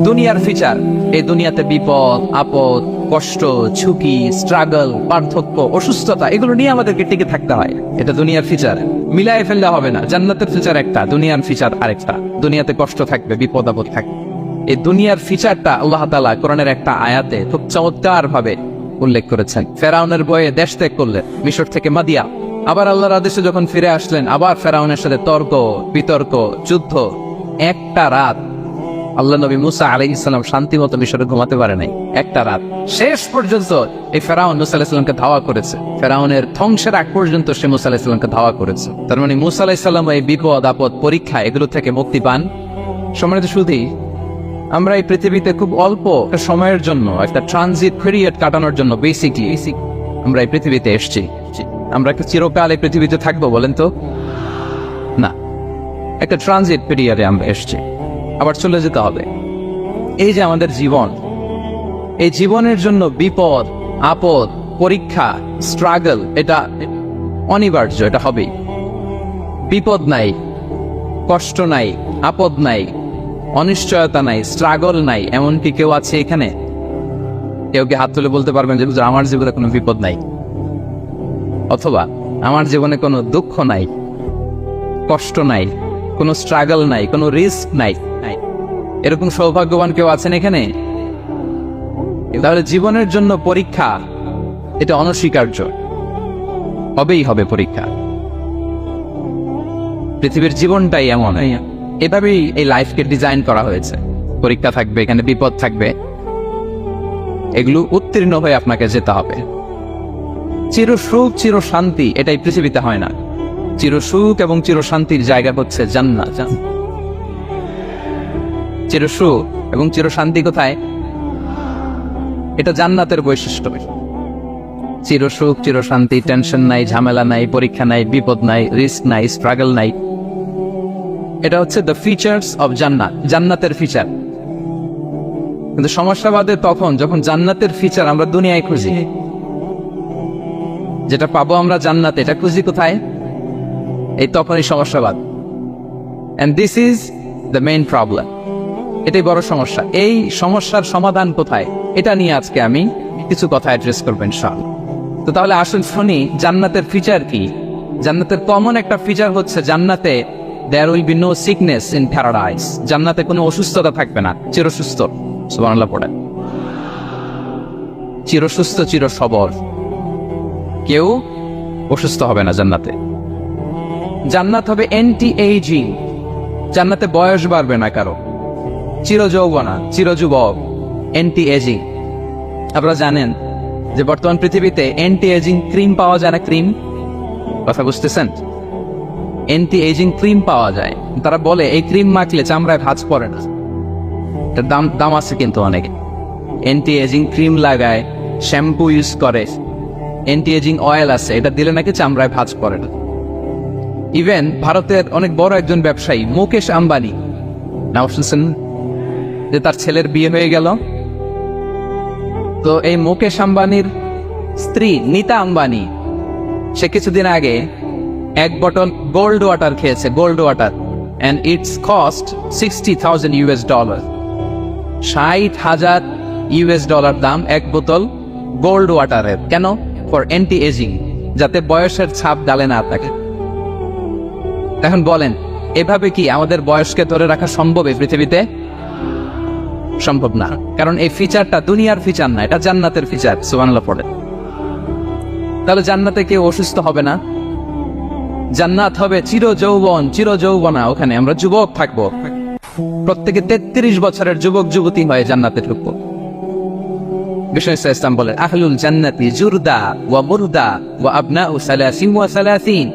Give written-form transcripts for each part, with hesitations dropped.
দুনিয়ার ফিচার, এই দুনিয়াতে বিপদ আপদ, কষ্ট, ঝুঁকি, স্ট্রাগল, পার্থক্য, অসুস্থতা, এগুলো নিয়ে আমাদেরকে টিকে থাকতে হয়। এটা দুনিয়ার ফিচার, মিলাই ফেললে হবে না। জান্নাতের ফিচার একটা, দুনিয়ার ফিচার আরেকটা। দুনিয়াতে কষ্ট থাকবে, বিপদ আপদ থাকবে। এই দুনিয়ার ফিচারটা আল্লাহ তাআলা কোরআনের একটা আয়াতে খুব চমৎকার ভাবে উল্লেখ করেছেন। ফেরাউনের বয়ে দেশ ত্যাগ করলেন, মিশর থেকে মাদিয়া। আবার আল্লাহর আদেশে যখন ফিরে আসলেন, আবার ফেরাউনের সাথে তর্ক বিতর্ক, যুদ্ধ। একটা রাত আল্লাহ নবী মুসা আলাইহিস সালাম শান্তি মতো মিশরে ঘুমাতে পারে নাই। একটা রাত শেষ পর্যন্ত এই ফেরাউন মুসা আলাইহিস সালামকে ধাওয়া করেছে। ফেরাউনের ধ্বংসের আগ পর্যন্ত সে মুসা আলাইহিস সালামকে ধাওয়া করেছে। তার মানে মুসা আলাইহিস সালাম এই বিপদ আপদ, পরীক্ষা, এগুলো থেকে মুক্তি পান। সম্মানিত সুধী, আমরা এই পৃথিবীতে খুব অল্প একটা সময়ের জন্য, একটা ট্রানজিট পিরিয়ড কাটানোর জন্য বেসিকলি আমরা এই পৃথিবীতে এসেছি। আমরা কি চিরকাল এই পৃথিবীতে থাকবো বলেন তো? না, একটা ট্রানজিট পিরিয়ডে আমরা এসেছি, আবার চলে যেতে হবে। এই যে আমাদের জীবন, এই জীবনের জন্য বিপদ আপদ, পরীক্ষা, স্ট্রাগল, এটা অনিবার্য, এটা হবেই। বিপদ নাই, কষ্ট নাই, আপদ নাই, অনিশ্চয়তা নাই, স্ট্রাগল নাই, এমনকি কেউ আছে এখানে? কেউ কি হাত তুলে বলতে পারবেন যে আমার জীবনে কোনো বিপদ নাই, অথবা আমার জীবনে কোনো দুঃখ নাই, কষ্ট নাই, কোনো স্ট্রাগল নাই, কোনো রিস্ক নাই? এরকম সৌভাগ্যবান কেউ আছেন এখানে? তাহলে জীবনের জন্য পরীক্ষা, এটা অনস্বীকার্য, হবেই হবে পরীক্ষা। পৃথিবীর জীবনটাই এমন, এভাবেই এই লাইফকে ডিজাইন করা হয়েছে। পরীক্ষা থাকবে, এখানে বিপদ থাকবে, এগুলো উত্তীর্ণ হয়ে আপনাকে যেতে হবে। চির সুখ চির শান্তি এটাই পৃথিবীতে হয় না। চির সুখ এবং চির শান্তির জায়গা হচ্ছে জান্নাত। চির সুখ এবং চির শান্তি কোথায়? এটা জান্নাতের বৈশিষ্ট্য। চির সুখ চির শান্তি, টেনশন নাই, ঝামেলা নাই, পরীক্ষা নাই, বিপদ নাই, রিস্ক নাই, স্ট্রাগল নাই। এটা হচ্ছে দ্য ফিচার্স অফ জান্নাত, জান্নাতের ফিচার। কিন্তু সমস্যা বাদে তখন যখন জান্নাতের ফিচার আমরা দুনিয়ায় খুঁজি। যেটা পাবো আমরা জান্নাতে, এটা খুঁজি কোথায়? এই তখনই সমস্যাবাদ। And this is the main problem. এটাই বড় সমস্যা। এই সমস্যার সমাধান কোথায়, এটা নিয়ে আজকে আমি কিছু কথা অ্যাড্রেস করবো ইনশাআল্লাহ। তো তাহলে আসুন শুনি জান্নাতের ফিচার কি। জান্নাতের কমন একটা ফিচার হচ্ছে জান্নাতে there will be no sickness in paradise. জান্নাতে কোনো অসুস্থতা থাকবে না, চিরসুস্থ। সুবহানাল্লাহ পড়েন। চিরসুস্থ চির সবল, কেউ অসুস্থ হবে না জান্নাতে। জান্নাত হবে অ্যান্টি এইজিং, জান্নাতে বয়স বাড়বে না কারো। চির যৌবনা, চির যুবক, অ্যান্টি এজিং। আপনারা জানেন যে বর্তমান পৃথিবীতে অ্যান্টি এজিং ক্রিম পাওয়া যায় না? ক্রিম, কথা বুঝতেছেন? অ্যান্টি এজিং ক্রিম পাওয়া যায়। তারা বলে এই ক্রিম মাখলে চামড়ায় ভাঁজ পড়ে না। এটার দাম আছে কিন্তু অনেক। অ্যান্টি এজিং ক্রিম লাগায়, শ্যাম্পু ইউজ করে, অ্যান্টি এজিং অয়েল আছে, এটা দিলে নাকি চামড়ায় ভাঁজ পড়ে না। ইভেন ভারতের অনেক বড় একজন ব্যবসায়ী মুকেশ আম্বানি, নাম শুনছেন যে তার ছেলের বিয়ে হয়ে গেল? তো এই মুকেশ আম্বানির স্ত্রী নীতা আম্বানি, সে কিছুদিন আগে এক বটল গোল্ড ওয়াটার খেয়েছে, gold water, and it's cost $60,000। $60,000 দাম এক বোতল গোল্ড ওয়াটারের। কেন? ফর অ্যান্টি এজিং, যাতে বয়সের ছাপ গালে না থাকে। এখন বলেন, এভাবে কি আমাদের বয়সকে ধরে রাখা সম্ভব এই পৃথিবীতে? সম্ভব না, কারণ এই ফিচারটা দুনিয়ার ফিচার না, এটা জান্নাতের ফিচার। সুবহানাল্লাহ পড়ে। তাহলে জান্নাতে কেউ অসুস্থ হবে না। জান্নাত হবে চির যৌবন, চির যৌবনা। ওখানে আমরা যুবক থাকবো, প্রত্যেকে 33 বছরের যুবক যুবতী হয়ে জান্নাতে ঢুকবো। বিষ্ণু ইসলাম বলেন, আহলুল জান্নাতি জুরদা ওয়া মুরদা ওয়া আবনাউ সালাসিন ওয়া সালাসিন।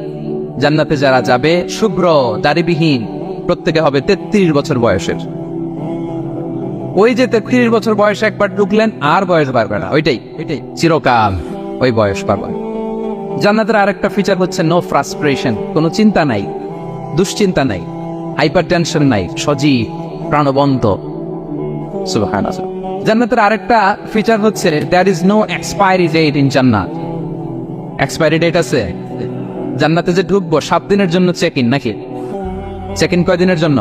জান্নাতে যারা যাবে শুভ্র দাড়িবিহীন, প্রত্যেকে হবে 33 বছর বয়সের। ওই যে 33 বছর বয়সে একবার ঢুকলেন, আর বয়স বাড়বে না, ওইটাই চিরকাল ওই বয়স পাবে। জান্নাতের আরেকটা ফিচার হচ্ছে নো ফ্রাস্ট্রেশন, কোনো চিন্তা নাই, দুশ্চিন্তা নাই, হাইপার টেনশন নাই, সজীব প্রাণবন্ত। সুবহানাল্লাহ। জান্নাতের আরেকটা ফিচার হচ্ছে there is no expiry date in Jannat. Expiry date আছে? জান্নাতে যে ঢুকবো 7 দিনের জন্য চেক ইন, নাকি চেক ইন কয়দিনের জন্য?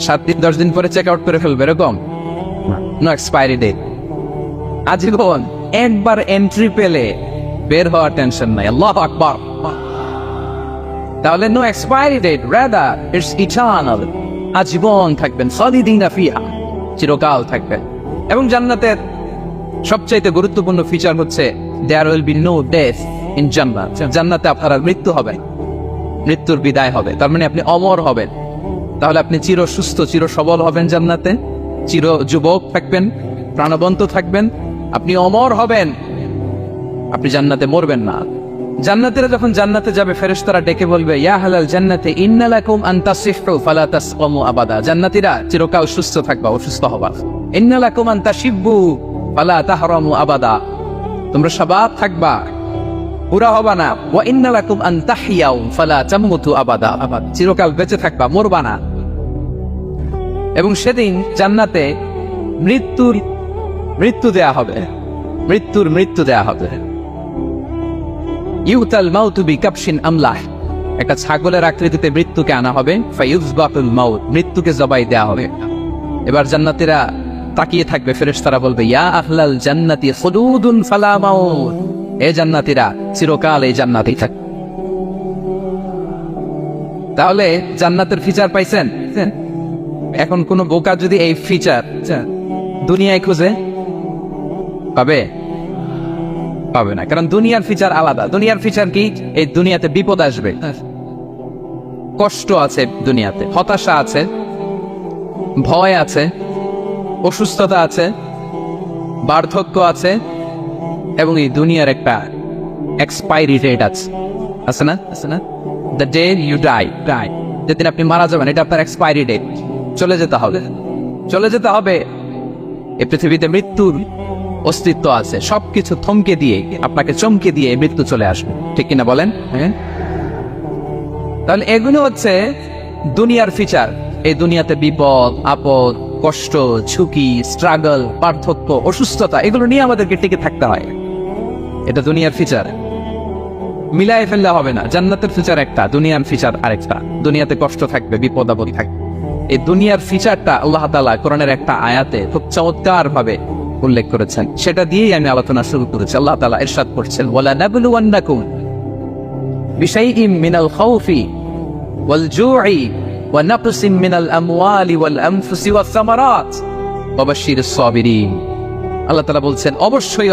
7 দিন 10 দিন পরে চেক আউট করে ফেলবে এরকম, নো এক্সপায়ারি ডেট। আজীবন একবার এন্ট্রি পেলে বের হওয়ার টেনশন নাই। আল্লাহু আকবার। তাহলে no expiry date, rather it's eternal. আজীবন থাকবেন, খালিদিনা ফিহা, চিরকাল থাকবেন। এবং জান্নাতের সবচাইতে গুরুত্বপূর্ণ ফিচার হচ্ছে there will be no death in Jannat. জান্নাতে আপনার আর মৃত্যু হবে, মৃত্যুর বিদায় হবে, তার মানে আপনি অমর হবেন। তাহলে আপনি চির সুস্থ, চির সবল হবেন জান্নাতে, চির যুবক থাকবেন, প্রাণবন্ত থাকবেন, আপনি অমর হবেন, আপনি জান্নাতে মরবেন না। জান্নাতীরা যখন জান্নাতে যাবে ফেরেশতারা ডেকে বলবে, ইয়া আহলাল জান্নাতি ইন্না লাকুম আন তাসিহু ফালা তাসকামু আবাদা। জান্নাতীরা চিরকাল সুস্থ থাকবা, অসুস্থ হবা। ইন্না লাকুম আন তাশিব্বু ফালা তাহরামু আবাদা, তোমরা শাবাব থাকবা, বুড়া হবা না। ওয়া ইন্না লাকুম আন তাহিয়াউ ফালা তামুতু আবাদা, চিরকাল বেঁচে থাকবা, মরবা না। এবং সেদিন জান্নাতে মৃত্যু দেয়া হবে, মৃত্যু দেয়া হবে। ইউতাল মাউতু বিকাবশিন আমলাহ, একটা ছাগলের আকৃতিতে মৃত্যুকে আনা হবে। ফায়ুযবাতুল মাউত, মৃত্যুকে জবাই দেয়া হবে। এবার জান্নাতীরা তাকিয়ে থাকবে, ফেরেশতারা বলবে, ইয়া আহলাল জান্নাতি খুলুদুন ফালা মাউত, এ জান্নাতীরা চিরকাল এই জান্নাতেই থাক। তাহলে জান্নাতের ফিচার পাইছেন। এখন কোন বোকা যদি এই ফিচার দুনিয়ায় খুঁজে পাবে না, কারণ দুনিয়ার ফিচার আলাদা। দুনিয়ার ফিচার কি? এই দুনিয়াতে বিপদ আসবে, কষ্ট আছে, দুনিয়াতে হতাশা আছে, ভয় আছে, অসুস্থতা আছে, বার্ধক্য আছে, এবং এই দুনিয়ার একটা এক্সপায়ারি ডেট আছে না? দ্য ডে ইউ ডাই, যেদিন আপনি মারা যাবেন, এটা আপনার এক্সপায়ারি ডেট। চলে যেতে হবে। এই পৃথিবীতে মৃত্যুর অস্তিত্ব আছে। সবকিছু থমকে দিয়ে, আপনাকে চমকে দিয়ে মৃত্যু চলে আসবে, ঠিক কিনা বলেন? হ্যাঁ। তাহলে এগুলো হচ্ছে দুনিয়ার ফিচার। এই দুনিয়াতে বিপদ আপদ, কষ্ট, ঝুঁকি, স্ট্রাগল, পার্থক্য, অসুস্থতা, এগুলো নিয়ে আমাদেরকে টিকে থাকতে হয়। এটা দুনিয়ার ফিচার, মিলাই ফেললে হবে না। জান্নাতের ফিচার একটা, দুনিয়ার ফিচার আরেকটা। দুনিয়াতে কষ্ট থাকবে, বিপদ আপদ থাকবে। এই দুনিয়ার ফিচারটা আল্লাহ তাআলা কোরআনের একটা আয়াতে খুব চমৎকার ভাবে উল্লেখ করেছেন, সেটা দিয়েই আমি আলোচনা শুরু করেছি। আল্লাহ তাআলা ইরশাদ করছেন, ওয়ালা নাবলুওয়ান্নাকুম বিশাইইম মিনাল খাউফি ওয়াল জু'i ওয়া নাকসিম মিনাল আমওয়ালি ওয়াল আনফুসি ওয়াস সামারাত ওয়া বাশশিরিস সাবিরিন। আল্লাহ তাআলা বলছেন,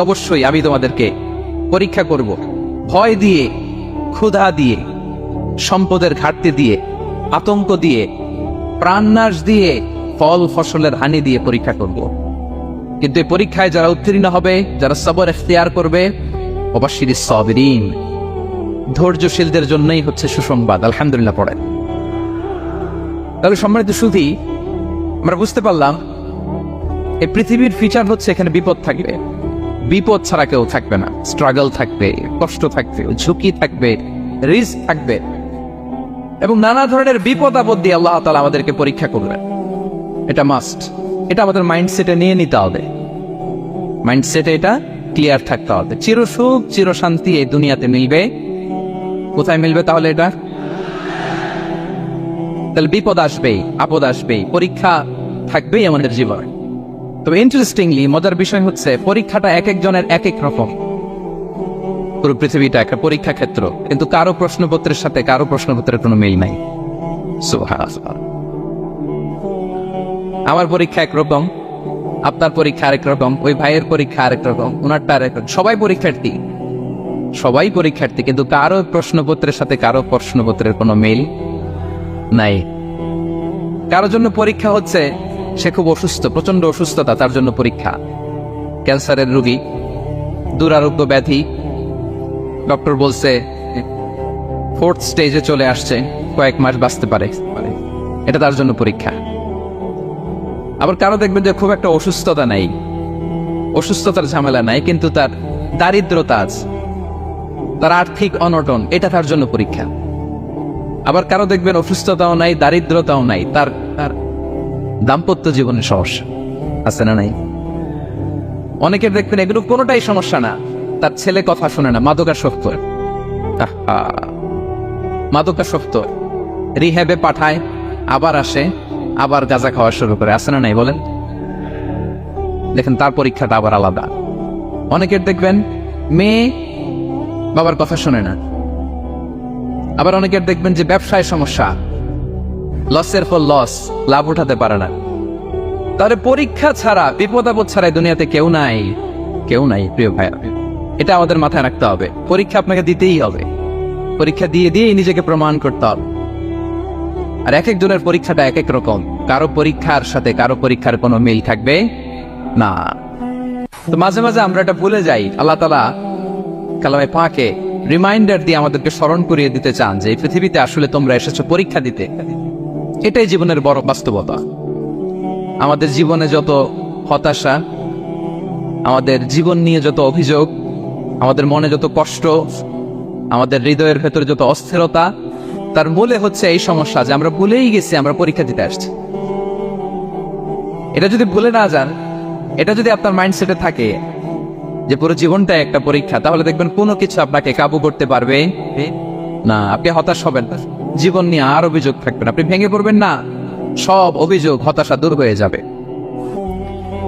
অবশ্যই আমি তোমাদেরকে পরীক্ষা করব, ভয় দিয়ে, ক্ষুধা দিয়ে, সম্পদের ঘাটতি দিয়ে, আতঙ্ক দিয়ে, প্রাণনাশ দিয়ে, ফল ফসলের হানি দিয়ে পরীক্ষা করব। কিন্তু এই পরীক্ষায় যারা উত্তীর্ণ হবে, যারা সবর ইখতিয়ার করবে, ওয়াবাশশিরিস সাবিরিন, ধৈর্যশীলদের জন্যই হচ্ছে সুসংবাদ। আলহামদুলিল্লাহ পড়েন। তাহলে সম্মানিত সুধী, আমরা বুঝতে পারলাম এই পৃথিবীর ফিচার হচ্ছে এখানে বিপদ থাকবে, বিপদ ছাড়া কেউ থাকবে না। স্ট্রাগল থাকবে, কষ্ট থাকবে, ঝুঁকি থাকবে, রিস্ক থাকবে, এবং নানা ধরনের বিপদ আপদ দিয়ে আল্লাহ তাআলা আমাদেরকে পরীক্ষা করবেন। এটা মাস্ট, এটা আমাদের মাইন্ডসেটে নিয়ে নিতে হবে। মাইন্ডসেটে এটা ক্লিয়ার থাকতে হবে। চির সুখ, চির শান্তি এই দুনিয়াতে মিলবে। কোথায় মিলবে তাহলে এটা? তাহলে বিপদ আসবেই, আপদ আসবেই, পরীক্ষা থাকবেই আমাদের জীবনে। তবে ইন্টারেস্টিংলি মজার বিষয় হচ্ছে, পরীক্ষাটা এক একজনের এক এক রকম। পুরো পৃথিবীটা একটা পরীক্ষা ক্ষেত্র, কিন্তু কারো প্রশ্নপত্রের সাথে কারো প্রশ্নপত্রের কোনো মিল নাই। সুবহানাল্লাহ। আমার পরীক্ষা একরকম, আপনার পরীক্ষা আরেক রকম, ওই ভাইয়ের পরীক্ষা আরেক রকম, ওনারটা আরেক রকম। সবাই পরীক্ষার্থী, কিন্তু কারো প্রশ্নপত্রের সাথে কারো প্রশ্নপত্রের কোনো মিল নাই। কারোর জন্য পরীক্ষা হচ্ছে সে খুব অসুস্থ, প্রচন্ড অসুস্থতা, তার জন্য পরীক্ষা। ক্যান্সারের রোগী, দুরারোগ্য ব্যাধি, ডক্টর বলছে 4th স্টেজে চলে আসছে, কয়েক মাস বাঁচতে পারে, এটা তার জন্য পরীক্ষা। আবার কারো দেখবেন যে খুব একটা অসুস্থতা নাই, অসুস্থতার ঝামেলা নাই, কিন্তু তার দারিদ্রতা আছে, তার আর্থিক অনটন, এটা তার জন্য পরীক্ষা। আবার কারো দেখবেন অসুস্থতাও নাই, দারিদ্রতাও নাই, তার দাম্পত্য জীবনে সমস্যা আছে না নাই? অনেকের দেখবেন এগুলো কোনোটাই সমস্যা না, তার ছেলে কথা শুনে না, মাদকাসক্ত, মাদকাসক্ত, রিহ্যাবে পাঠায়, আবার আসে, আবার গাঁজা খাওয়া শুরু করে, আসে না নাই বলেন? দেখেন তার পরীক্ষাটা আবার আলাদা। অনেকের দেখবেন মেয়ে বাবার কথা শোনে না, আবার অনেকের দেখবেন যে ব্যবসায় সমস্যা, লসের পর লস, লাভ উঠাতে পারে না। তাহলে পরীক্ষা ছাড়া, বিপদ আপদ ছাড়া দুনিয়াতে কেউ নাই, কেউ নাই প্রিয় ভাইয়া। এটা আমাদের মাথায় রাখতে হবে। পরীক্ষা আপনাকে দিতেই হবে, পরীক্ষা দিয়ে দিয়েই নিজেকে প্রমাণ করতে হবে। আর এক একজনের পরীক্ষাটা এক এক রকম, কারো পরীক্ষার সাথে কারো পরীক্ষার কোনো মিল থাকবে না। তো মাঝে মাঝে আমরা এটা ভুলে যাই। আল্লাহ তাআলা কালামে পাকে রিমাইন্ডার দিয়ে আমাদেরকে স্মরণ করিয়ে দিতে চান যে এই পৃথিবীতে আসলে তোমরা এসেছো পরীক্ষা দিতে। এটাই জীবনের বড় বাস্তবতা। আমাদের জীবনে যত হতাশা, আমাদের জীবন নিয়ে যত অভিযোগ, আমাদের মনে যত কষ্ট, আমাদের হৃদয়ের ভেতরে যত অস্থিরতা, তার মূলে হচ্ছে এই সমস্যা যে আমরা ভুলেই গেছি আমরা পরীক্ষা দিতে আসছি। এটা যদি ভুলে না যান, এটা যদি আপনার মাইন্ডসেটে থাকে যে পুরো জীবনটা একটা পরীক্ষা, তাহলে দেখবেন কোনো কিছু আপনাকে কাবু করতে পারবে না। আপনি হতাশ হবেন না, জীবন নিয়ে আর অভিযোগ থাকবে না, আপনি ভেঙে পড়বেন না, সব অভিযোগ হতাশা দূর হয়ে যাবে।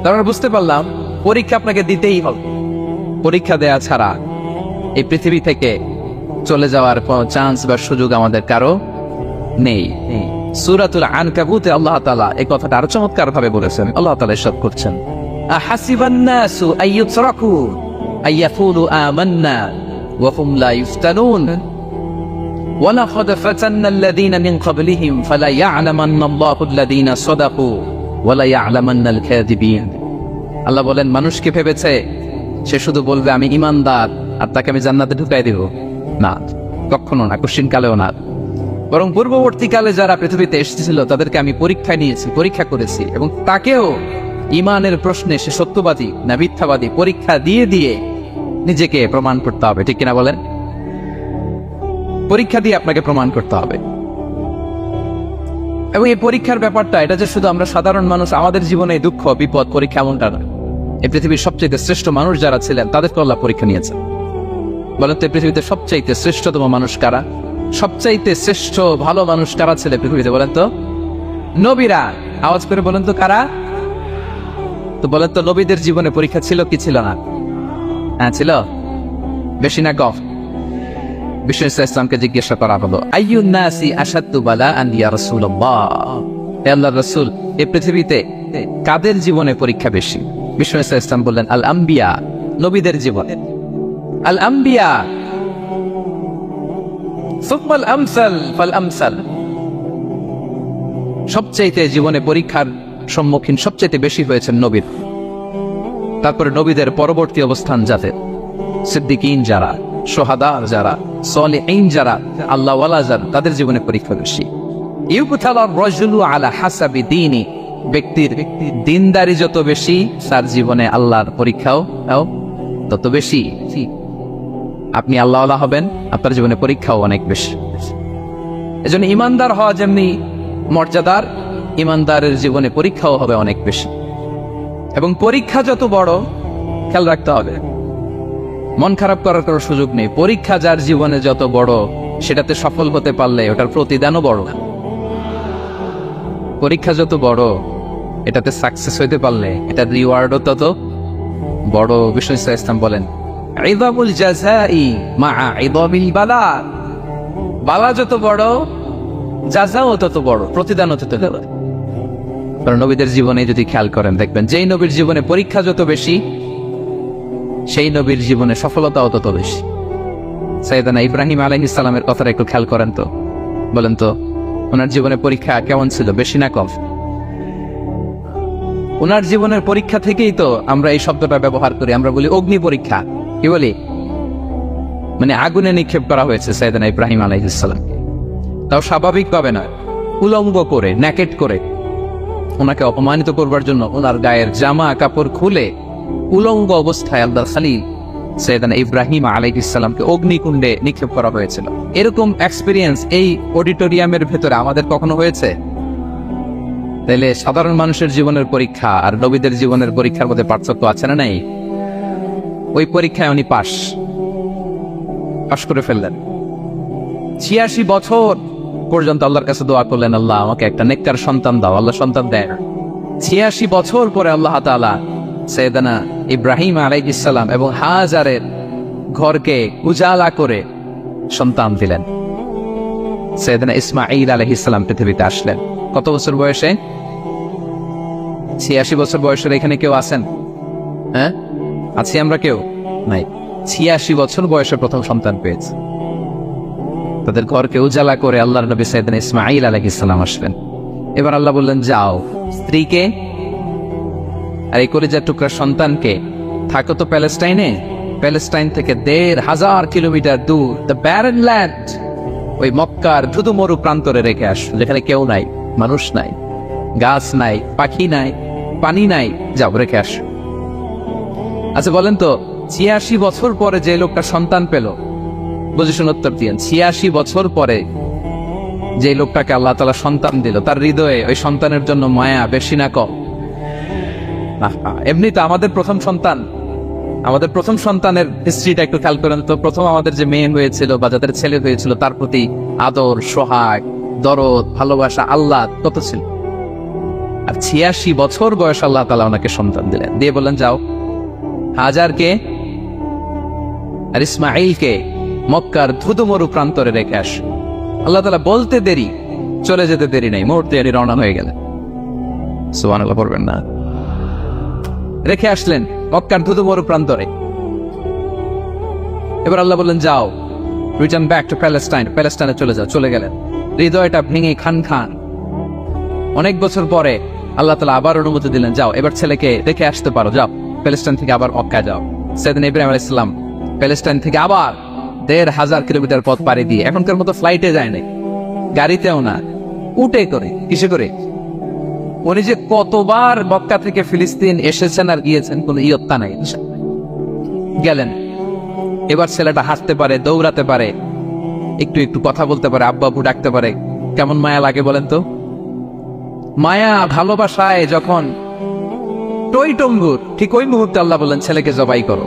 তারপর বুঝতে পারলাম পরীক্ষা আপনাকে দিতেই হবে। পরীক্ষা দেয়া ছাড়া এই পৃথিবী থেকে চলে যাওয়ার কোনো চান্স বা সুযোগ আমাদের কারো নেই। সূরাতুল আনকাবুতে আল্লাহ তাআলা এই কথাটা আরো চমৎকার ভাবে বলেছেন। আল্লাহ তাআলা ইরশাদ করছেন, আহাসিবান নাসু আইয়ুতরাকু আইয়াকুলু আমান্না ওয়া হুম লা ইফতানুন ওয়ালাকাদ ফাতান্নাল্লাযীনা মিন ক্বাবলিহিম ফালা ইয়া'লামান্নাল্লাহু আল্লাযীনা সাদাকু ওয়া লা ইয়া'লামান্নাল কাযিবিন। আল্লাহ বলেন, মানুষ কি ভেবেছে সে শুধু বলবে আমি ঈমানদার আর তাকে আমি জান্নাতে ঢুকাই দেব? না, কখনো না, কোশ্চিনকালেও না। বরং পূর্ববর্তীকালে যারা পৃথিবীতে এসেছিল তাদেরকে আমি পরীক্ষায় নিয়েছি, পরীক্ষা করেছি, এবং তাকেও ঈমানের প্রশ্নে সে সত্যবাদী না মিথ্যাবাদী পরীক্ষা দিয়ে দিয়ে নিজেকে প্রমাণ করতে হবে। ঠিক কিনা বলেন? পরীক্ষা দিয়ে আপনাকে প্রমাণ করতে হবে। এবং এই পরীক্ষার ব্যাপারটা, এটা যে শুধু আমরা সাধারণ মানুষ আমাদের জীবনে দুঃখ বিপদ পরীক্ষা, এমনটা না। এই পৃথিবীর সবচেয়ে শ্রেষ্ঠ মানুষ যারা ছিলেন তাদেরকে আল্লাহ পরীক্ষা নিয়েছেন। বলেন তো, পৃথিবীতে সবচাইতে শ্রেষ্ঠতম মানুষ কারা? সবচাইতে শ্রেষ্ঠ ভালো মানুষ কারা ছিল পৃথিবীতে? বলেন তো, নবীরা। আওয়াজ করে বলেন তো কারা? তো বলেন তো, নবীদের জীবনে পরীক্ষা ছিল কি ছিল না? হ্যাঁ ছিল, বেশি না কম? বিষ্ণু ইসলামকে জিজ্ঞাসা করা হলো, আইয়ুন নাসি আশাদ্দু বালাআন ইয়া রাসূলুল্লাহ, হে আল্লাহর রাসূল, এই পৃথিবীতে কাদের জীবনে পরীক্ষা বেশি? বিষ্ণু ইসলাম বললেন, আল আম্বিয়া, নবীদের জীবনে। আল আম্বিয়া সুম্মাল আমসাল ফাল আমসাল, সবচাইতে জীবনে পরীক্ষার সম্মুখীন সবচাইতে বেশি হয়েছেন নবীর। তারপরে নবীদের পরবর্তী অবস্থান যাদের, সিদ্দিকীন যারা, সোহাদা যারা, সলিহিন যারা, আল্লাহওয়ালা যারা, তাদের জীবনে পরীক্ষা বেশি। ইউবতালার রাজুলু আলা হাসাবি দীনি, ব্যক্তির দিনদারি যত বেশি তার জীবনে আল্লাহর পরীক্ষাও তত বেশি। আপনি আল্লাহওয়ালা হবেন, আপনার জীবনে পরীক্ষাও অনেক বেশি। এজন্য ইমানদার হওয়া যেমনি মর্যাদার, ইমানদারের জীবনে পরীক্ষাও হবে অনেক বেশি। এবং পরীক্ষা যত বড়, খেয়াল রাখতে হবে, মন খারাপ করার কোনো সুযোগ নেই। পরীক্ষা যার জীবনে যত বড়, সেটাতে সফল হতে পারলে ওটার প্রতিদানও বড়। পরীক্ষা যত বড়, এটাতে সাকসেস হইতে পারলে এটার রিওয়ার্ডও তত বড়। বিষ্ণু ইসলাম বলেন, ইযামুল জাযাই মাআ ইযামিল বালা, বালা যত বড় জাযাও তত বড়, প্রতিদানও তত বড়। কারণ নবীদের জীবনে যদি খেয়াল করেন, দেখবেন যেই নবীর জীবনে পরীক্ষা যত বেশি, সেই নবীর জীবনে সফলতাও তত বেশি। সাইয়েদানা ইব্রাহিম আলাইহিস সালামের কথাটা একটু খেয়াল করেন তো, বলেন তো ওনার জীবনে পরীক্ষা কেমন ছিল, বেশি না কম? ওনার জীবনের পরীক্ষা থেকেই তো আমরা এই শব্দটা ব্যবহার করি, আমরা বলি অগ্নি পরীক্ষা। কি বলি? মানে আগুনে নিক্ষেপ করা হয়েছে সাইয়েদানা ইব্রাহিম আলাইহিস সালামকে, তাও স্বাভাবিক ভাবে না, উলঙ্গ করে, নেকেট করে ওনাকে অপমানিত করবার জন্য ওনার গায়ের জামা কাপড় খুলে উলঙ্গ অবস্থায় আল্লাহর খলিল সাইয়েদানা ইব্রাহিম আলাইহিস সালামকে অগ্নিকুণ্ডে নিক্ষেপ করা হয়েছিল। এরকম এক্সপেরিয়েন্স এই অডিটোরিয়ামের ভেতরে আমাদের কখনো হয়েছে? তাইলে সাধারণ মানুষের জীবনের পরীক্ষা আর নবীদের জীবনের পরীক্ষার মধ্যে পার্থক্য আছে না নাই? ওই পরীক্ষায় উনি পাশ করে ফেললেন। 86 বছর পর্যন্ত আল্লাহর কাছে দোয়া করলেন, আল্লাহ আমাকে একটা নেককার সন্তান দাও। আল্লাহ সন্তান দেন। 86 বছর পরে আল্লাহ তাআলা সাইয়েদানা ইব্রাহিম আলাইহিস সালাম এবং হাজারের ঘরকে উজালা করে সন্তান দিলেন। সাইয়েদানা ইসমাঈল আলাইহিস সালাম পৃথিবীতে আসলেন কত বছর বয়সে? 86 বছর বয়সের এখানে কেউ আছেন? হ্যাঁ, আছি আমরা? কেউ নাই। 86 বছর বয়সে প্রথম সন্তান পেয়েছে। তাদের ঘরকে উজালা করে আল্লাহর নবী সাইয়েদনা ইসমাঈল আলাইহিস সালাম আসলেন। এবার আল্লাহ বললেন, যাও স্ত্রীকে আর এই কলিজার টুকরা সন্তানকে থাকো তো প্যালেস্টাইনে, প্যালেস্টাইন থেকে ১,৫০০ কিলোমিটার দূর দ্য ব্যারেন ল্যান্ড, ওই মক্কার ধুধু মরু প্রান্তরে রেখে আস, যেখানে কেউ নাই, মানুষ নাই, গাছ নাই, পাখি নাই, পানি নাই, যাও রেখে আস। আচ্ছা বলেন তো, ৮৬ বছর পরে যে লোকটা সন্তান পেল, বুঝে উত্তর দিয়েন, ৮৬ বছর পরে যে লোকটাকে আল্লাহ তাআলা সন্তান দিল, তার হৃদয়ে ওই সন্তানের জন্য মায়া বেশি না কম? এমনি তো আমাদের প্রথম সন্তানের হিস্ট্রিটা একটু খেয়াল করেন তো। প্রথম আমাদের যে মেয়ে হয়েছিল বা যাদের ছেলে হয়েছিল, তার প্রতি আদর, সোহাগ, দরদ, ভালোবাসা, আল্লাহ কত ছিল। আর ৮৬ বছর বয়স আল্লাহ তাআলা ওনাকে সন্তান দিলেন, দিয়ে বললেন, যাও হাজারকে আর ইসমাঈলকে মক্কার ধুধুমরু প্রান্তরে রেখে আস। আল্লাহ তাআলা বলতে দেরি, চলে যেতে দেরি নাই, মুহূর্তে রওনা হয়ে গেলেন। সুবহানাল্লাহ পড়বেন না? রেখে আসলেন মক্কার ধুধুমরু প্রান্তরে। এবার আল্লাহ বললেন, যাও রিটার্ন ব্যাক টু প্যালেস্টাইন, প্যালেস্টাইনে চলে যাও। চলে গেলেন, হৃদয়টা ভেঙে খান খান। অনেক বছর পরে আল্লাহ তাআলা আবার অনুমতি দিলেন, যাও এবার ছেলেকে দেখে আসতে পারো, যাও প্যালেস্টাইন থেকে আবার মক্কা যাও। সাইয়েদনা ইব্রাহিম আলাইহিস সালাম প্যালেস্টাইন থেকে আবার ১,৫০০ কিলোমিটার পথ পাড়ি দিয়ে, এখনকার মতো ফ্লাইটে যায় নাই, গাড়িতেও না, উটে করে। কিসে করে? উনি যে কতবার মক্কা থেকে ফিলিস্তিন এসেছেন আর গিয়েছেন, কোনো ইয়ত্তা নাই। গেলেন, এবার ছেলেটা হাসতে পারে, দৌড়াতে পারে, একটু একটু কথা বলতে পারে, আব্বা আব্বু ডাকতে পারে। কেমন মায়া লাগে বলেন তো? মায়া ভালোবাসায় যখন টইটম্বুর, ঠিক ওই মুহূর্তে আল্লাহ বললেন, ছেলেকে জবাই করো,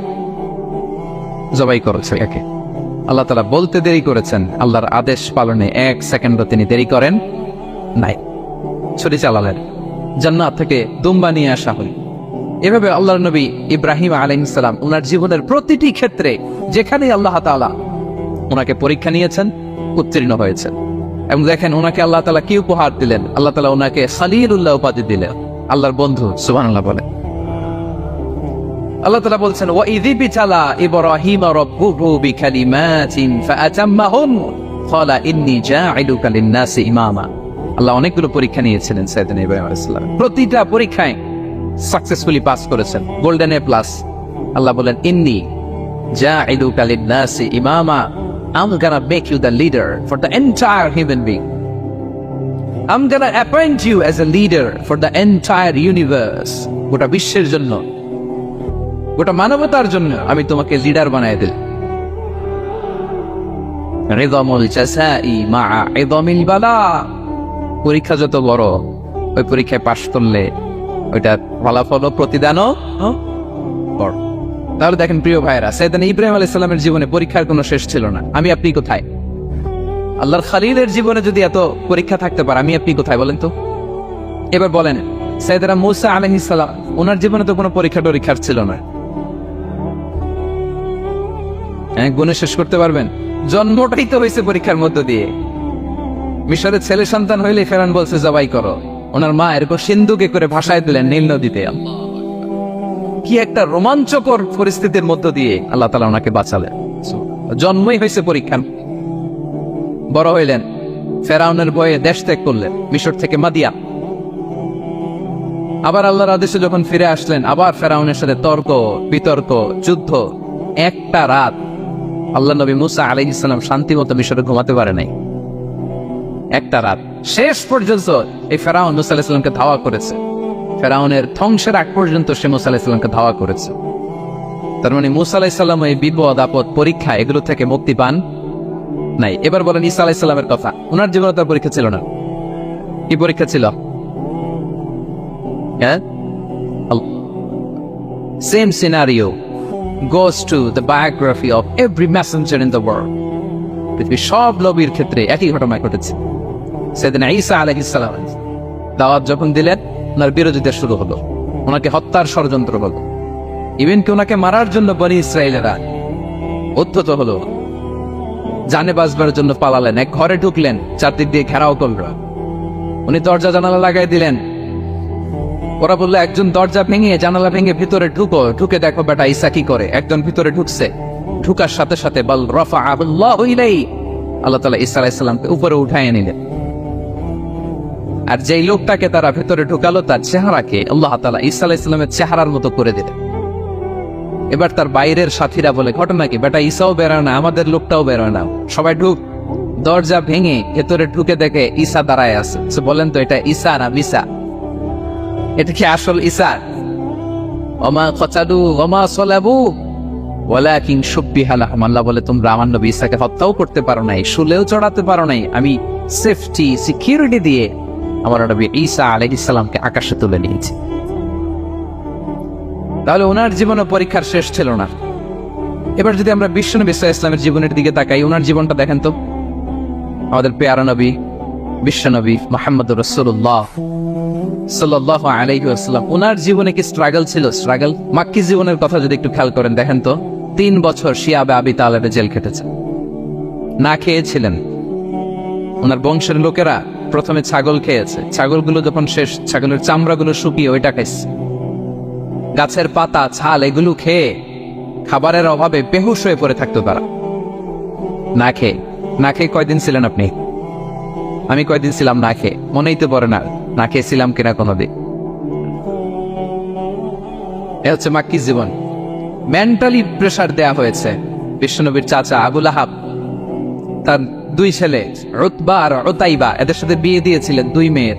জবাই করো ছেলেকে। আল্লাহ তাআলা বলতে দেরি করেছেন, আল্লাহর আদেশ পালনে 1 সেকেন্ডও তিনি দেরি করেন নাই। ছুরি চালালেন, জান্নাত থেকে দুম্বা নিয়ে আসা হল। এভাবে আল্লাহর নবী ইব্রাহিম আলাইহিস সালাম ওনার জীবনের প্রতিটি ক্ষেত্রে যেখানে আল্লাহ তাআলা ওনাকে পরীক্ষা নিয়েছেন, উত্তীর্ণ হয়েছেন। এবং দেখেন ওনাকে আল্লাহ তাআলা কি উপহার দিলেন। আল্লাহ তাআলা ওনাকে খলিলুল্লাহ উপাধি দিলেন, আল্লাহর বন্ধু। সুবহানাল্লাহ বলেন। আল্লাহ তাআলা বলছেন, ওয়া ইযিবতালা ইব্রাহিম রাব্বুহু বিকালিমাতিন ফাআতাম্মাহুন ক্বালা ইন্নী জাঈলুকা লিন-নাসি ইমামা। আল্লাহ অনেকগুলো পরীক্ষা নিয়েছিলেন সাইয়েদনা ইব্রাহিম আলাইহিস সালাম, প্রতিটা পরীক্ষায় সাকসেসফুলি পাস করেছেন, গোল্ডেন A+। আল্লাহ বলেন, ইন্নী জাঈলুকা লিন-নাসি ইমামা, I'm gonna make you the leader for the entire human being. I'm gonna appoint you as a leader for the entire universe. গোটা বিশ্বের জন্য, গোটা মানবতার জন্য আমি তোমাকে লিডার বানায় দিলাম। রিদমুল জাযাই মা'a ইদমিল বালা। পরীক্ষা যত বড়, ওই পরীক্ষায় পাশ করলে ওইটা ফলাফল ও প্রতিদানও বড়। তাহলে দেখেন প্রিয় ভাইরা, সাইয়েদনা ইব্রাহিম আলাইহিস সালামের জীবনে পরীক্ষার কোনো শেষ ছিল না। আমি আপনি কোথায়? আল্লাহর খলিলের জীবনে যদি এত পরীক্ষা থাকতে পারে, আমি আপনি কোথায় বলেন তো? এবার বলেন, সাইয়েদনা মূসা আলাইহিস সালাম, ওনার জীবনে তো কোনো পরীক্ষার ছিল না। গুণে শেষ করতে পারবেন? জন্মটাই তো হয়েছে পরীক্ষার মধ্য দিয়ে। মিশরের ছেলে সন্তান হইলে ফেরাউন বলছে জবাই করো, ওনার মা এরকম সিন্ধুকে করে ভাসায় দিলেন নীল নদীতে। কি একটা রোমাঞ্চকর পরিস্থিতির মধ্য দিয়ে আল্লাহ তাআলা ওনাকে বাঁচালেন। জন্মই হয়েছে পরীক্ষা। বড় হইলেন, ফেরাউনের ভয়ে দেশ ত্যাগ করলেন, মিশর থেকে মাদিয়ান। আবার আল্লাহর আদেশে যখন ফিরে আসলেন, আবার ফেরাউনের সাথে তর্ক বিতর্ক, যুদ্ধ। একটা রাত আল্লাহ নবী মূসা আলাইহিস সালাম শান্তি মতো মিশরে ঘুমাতে পারে নাই। একটা রাত শেষ পর্যন্ত এই ফেরাউন মূসা আলাইহিস সালামকে ধাওয়া করেছে। ফেরাউনের ধ্বংসের আগ পর্যন্ত সে মূসা আলাইহিস সালামকে ধাওয়া করেছে। তার মানে মূসা আলাইহিস সালাম এই বিপদ আপদ পরীক্ষা এগুলো থেকে মুক্তি পান নাই। এবার বলেন ঈসা আলাইহিস সালামের কথা, ওনার জীবনে তার পরীক্ষা ছিল না। কি পরীক্ষা ছিল? Same scenario goes to the biography of every messenger in the world. পৃথিবীর সব নবীর ক্ষেত্রে একই ঘটনা ঘটেছে। সাইয়েদনা ঈসা আলাইহিস সালাম দাওয়াত যখন দিলেন, ওনার বিরোধিতা শুরু হলো, ওনাকে হত্যার ষড়যন্ত্র হলো, ইভেন কি ওনাকে মারার জন্য বনি ইসরায়েলেরা উদ্ধত হলো, জানে বাঁচবার জন্য পালালেন, এক ঘরে ঢুকলেন, চারদিক দিয়ে ঘেরাও করলো, উনি দরজা জানালা লাগাই দিলেন। ওরা বললো একজন দরজা ভেঙে জানালা ভেঙে ভিতরে ঢুকো, ঢুকে দেখো বেটা ঈসা কি করে। একজন ভিতরে ঢুকছে, ঢুকার সাথে সাথে বল রাফাআহুল্লাহু ইলাইহি, আল্লাহ তাআলা ঈসা আলাইহিস সালামকে উপরে উঠায় নিলেন। আর যেই লোকটাকে তারা ভেতরে ঢুকালো তার চেহারাকে আল্লাহ তাআলা ঈসা আলাইহিস সালামের চেহারার মতো করে দিলেন। এবার তার বাইরের সাথীরা বলে ঘটনা কি, বেটা ঈসাও বেরোয় না, আমাদের লোকটাও বেরোয় না, সবাই ঢুক। দরজা ভেঙে ভেতরে ঢুকে দেখে ঈসা দাঁড়ায় আছে। বলেন তো এটা ঈসা না মিসা? এটা কি আসল ঈসা? ওমা কতালু ওমা সালাবু ওয়ালাকিন শুব্বিহা লাহুম। আল্লাহ বলে তোমরা আমার নবী ঈসাকে হত্যাও করতে পারো নাই, শুলেও চড়াতে পারো নাই, আমি সেফটি সিকিউরিটি দিয়ে আমার নবী ঈসা আলাইহিস সালামকে আকাশে তুলে নিয়েছি। তাহলে ওনার জীবনে পরীক্ষার শেষ ছিল না। এবার যদি আমরা বিশ্বনবী সাল্লাল্লাহু আলাইহি ওয়াসাল্লামের জীবনের দিকে তাকাই, ওনার জীবনটা দেখেন তো। আমাদের পেয়ারা নবী বিশ্বনবী মুহাম্মদুর রাসূলুল্লাহ সাল্লাল্লাহু আলাইহি ওয়াসাল্লাম, ওনার জীবনে কি স্ট্রাগল ছিল? স্ট্রাগল মাক্কি জীবনের কথা যদি একটু খেয়াল করেন, দেখেন তো 3 বছর শিয়াবে আবি তালেবে জেল খেটেছেন, না খেয়েছিলেন। ওনার বংশের লোকেরা প্রথমে ছাগল খেয়েছে, ছাগলগুলো যখন শেষ, ছাগলের চামড়াগুলো শুকিয়ে ওইটা খাইছে। গাছের পাতা ছাল এগুলো খেয়ে খাবারের অভাবে বেহুশ হয়ে পড়ে থাকতো তারা। না খেয়ে কয়দিন ছিলেন আপনি? আমি কয়দিন ছিলাম না খেয়ে? মনেই তো পড়ে না, না খেয়েছিলাম কিনা কোনোদিন। এ হচ্ছে মাক্কি জীবন। মেন্টালি প্রেসার দেয়া হয়েছে। বিশ্বনবীর চাচা আবু লাহাব তার 2 ছেলে উতবা আর উতাইবা, এদের সাথে বিয়ে দিয়েছিলেন 2 মেয়ের।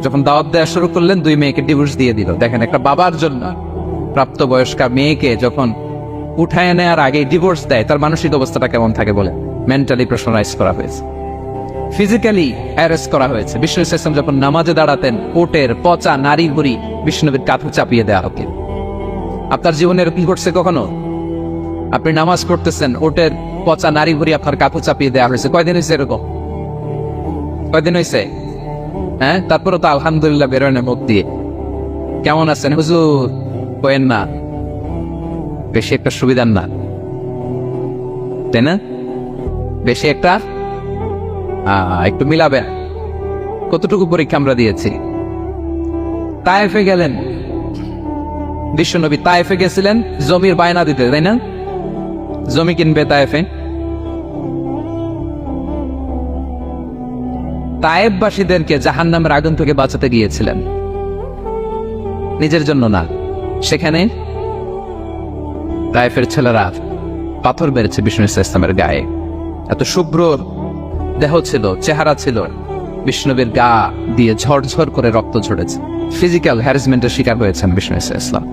যখন দাওয়াত দেওয়া শুরু করলেন 2 মেয়েকে ডিভোর্স দিয়ে দিল। দেখেন একটা বাবার জন্য প্রাপ্তবয়স্কা মেয়েকে যখন উঠায় নেওয়ার আগে ডিভোর্স দেয়, তার মানসিক অবস্থাটা কেমন থাকে বলে? মেন্টালি প্রেশারাইজ করা হয়েছে, ফিজিক্যালি অ্যারেস্ট করা হয়েছে। বিষ্ণু ইসলাম যখন নামাজে দাঁড়াতেন, ওটের পচা নারী ভুড়ি বিষ্ণুনবীর কাঁধে চাপিয়ে দেওয়া হতো। আপনার জীবনে এরকম ঘটছে কখনো? আপনি নামাজ পড়তেছেন, ওটের পচা নারী ভুড়ি আপনার কাঁধে চাপিয়ে দেওয়া হয়েছে। কয়দিন হয়েছে এরকম? কয়দিন হয়েছে? হ্যাঁ, তারপরে তো আলহামদুলিল্লাহ বেরোয় না মুখ দিয়ে। কেমন আছেন হুজুর? কয়েন না, বেশি একটা সুবিধার না, তাই না? বেশি একটা একটু মিলাবে। কতটুকু পরীক্ষা আমরা দিয়েছি। তায়েফে গেলেন বিশ্বনবী, তায়েফে গেছিলেন জমির বায়না দিতে, তাই না? জমি কিনবে তায়েফে। তায়েফবাসীদেরকে জাহান্নামের আগুন থেকে বাঁচাতে গিয়েছিলেন, নিজের জন্য না। সেখানে তায়েফের ছেলেরা পাথর মেরেছে বিষ্ণু ইসলামের গায়ে। এত শুভ্র দেহ ছিল, চেহারা ছিল, বিষ্ণুবীর গা দিয়ে ঝরঝর করে রক্ত ঝরেছে। ফিজিক্যাল হ্যারাসমেন্টের শিকার হয়েছেন বিষ্ণু ইসলাম।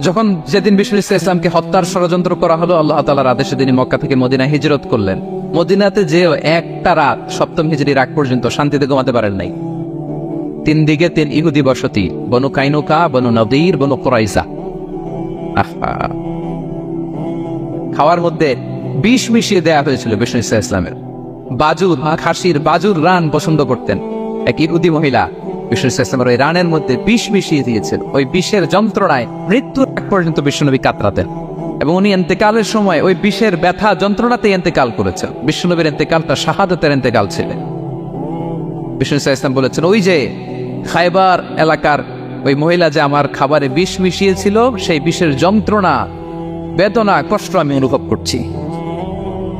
যখন যেদিন বিষ্ণু ইসলামকে হত্যার ষড়যন্ত্র করা হলো, আল্লাহ তাআলার আদেশে তিনি মক্কা থেকে মদিনায় হিজরত করলেন। মদিনাতে যেও একটা রাত, 7ম হিজরির আগ পর্যন্ত শান্তিতে ঘুমাতে পারেন নাই। 3 দিকে 3 ইহুদি বসতি, বনু কাইনুকা, বনু নদীর, বনু কুরাইজা। খাওয়ার মধ্যে বিষ মিশিয়ে দেয়া হয়েছিল বিষ্ণু ইসলামের। বাজুর, খাসির বাজুর রান পছন্দ করতেন। এক ইহুদি মহিলা বিষ্ণু ইসলামের ওই রানের মধ্যে বিষ মিশিয়ে দিয়েছিল। ওই বিষের যন্ত্রণায় মৃত্যুর আগ পর্যন্ত বিষ্ণুনবী কাতরাতেন, এবং উনি ইন্তেকালের সময় ওই বিষের ব্যথা যন্ত্রণাতে ইন্তেকাল করেছেন। বিষ্ণুনবীর ইন্তেকালটা শাহাদাতের ইন্তেকাল ছিল। বিষ্ণু ইসলাম বলেছেন, ওই যে খায়বার এলাকার ওই মহিলা যে আমার খাবারে বিষ মিশিয়েছিল, সেই বিষের যন্ত্রণা, বেদনা, কষ্ট আমি অনুভব করছি।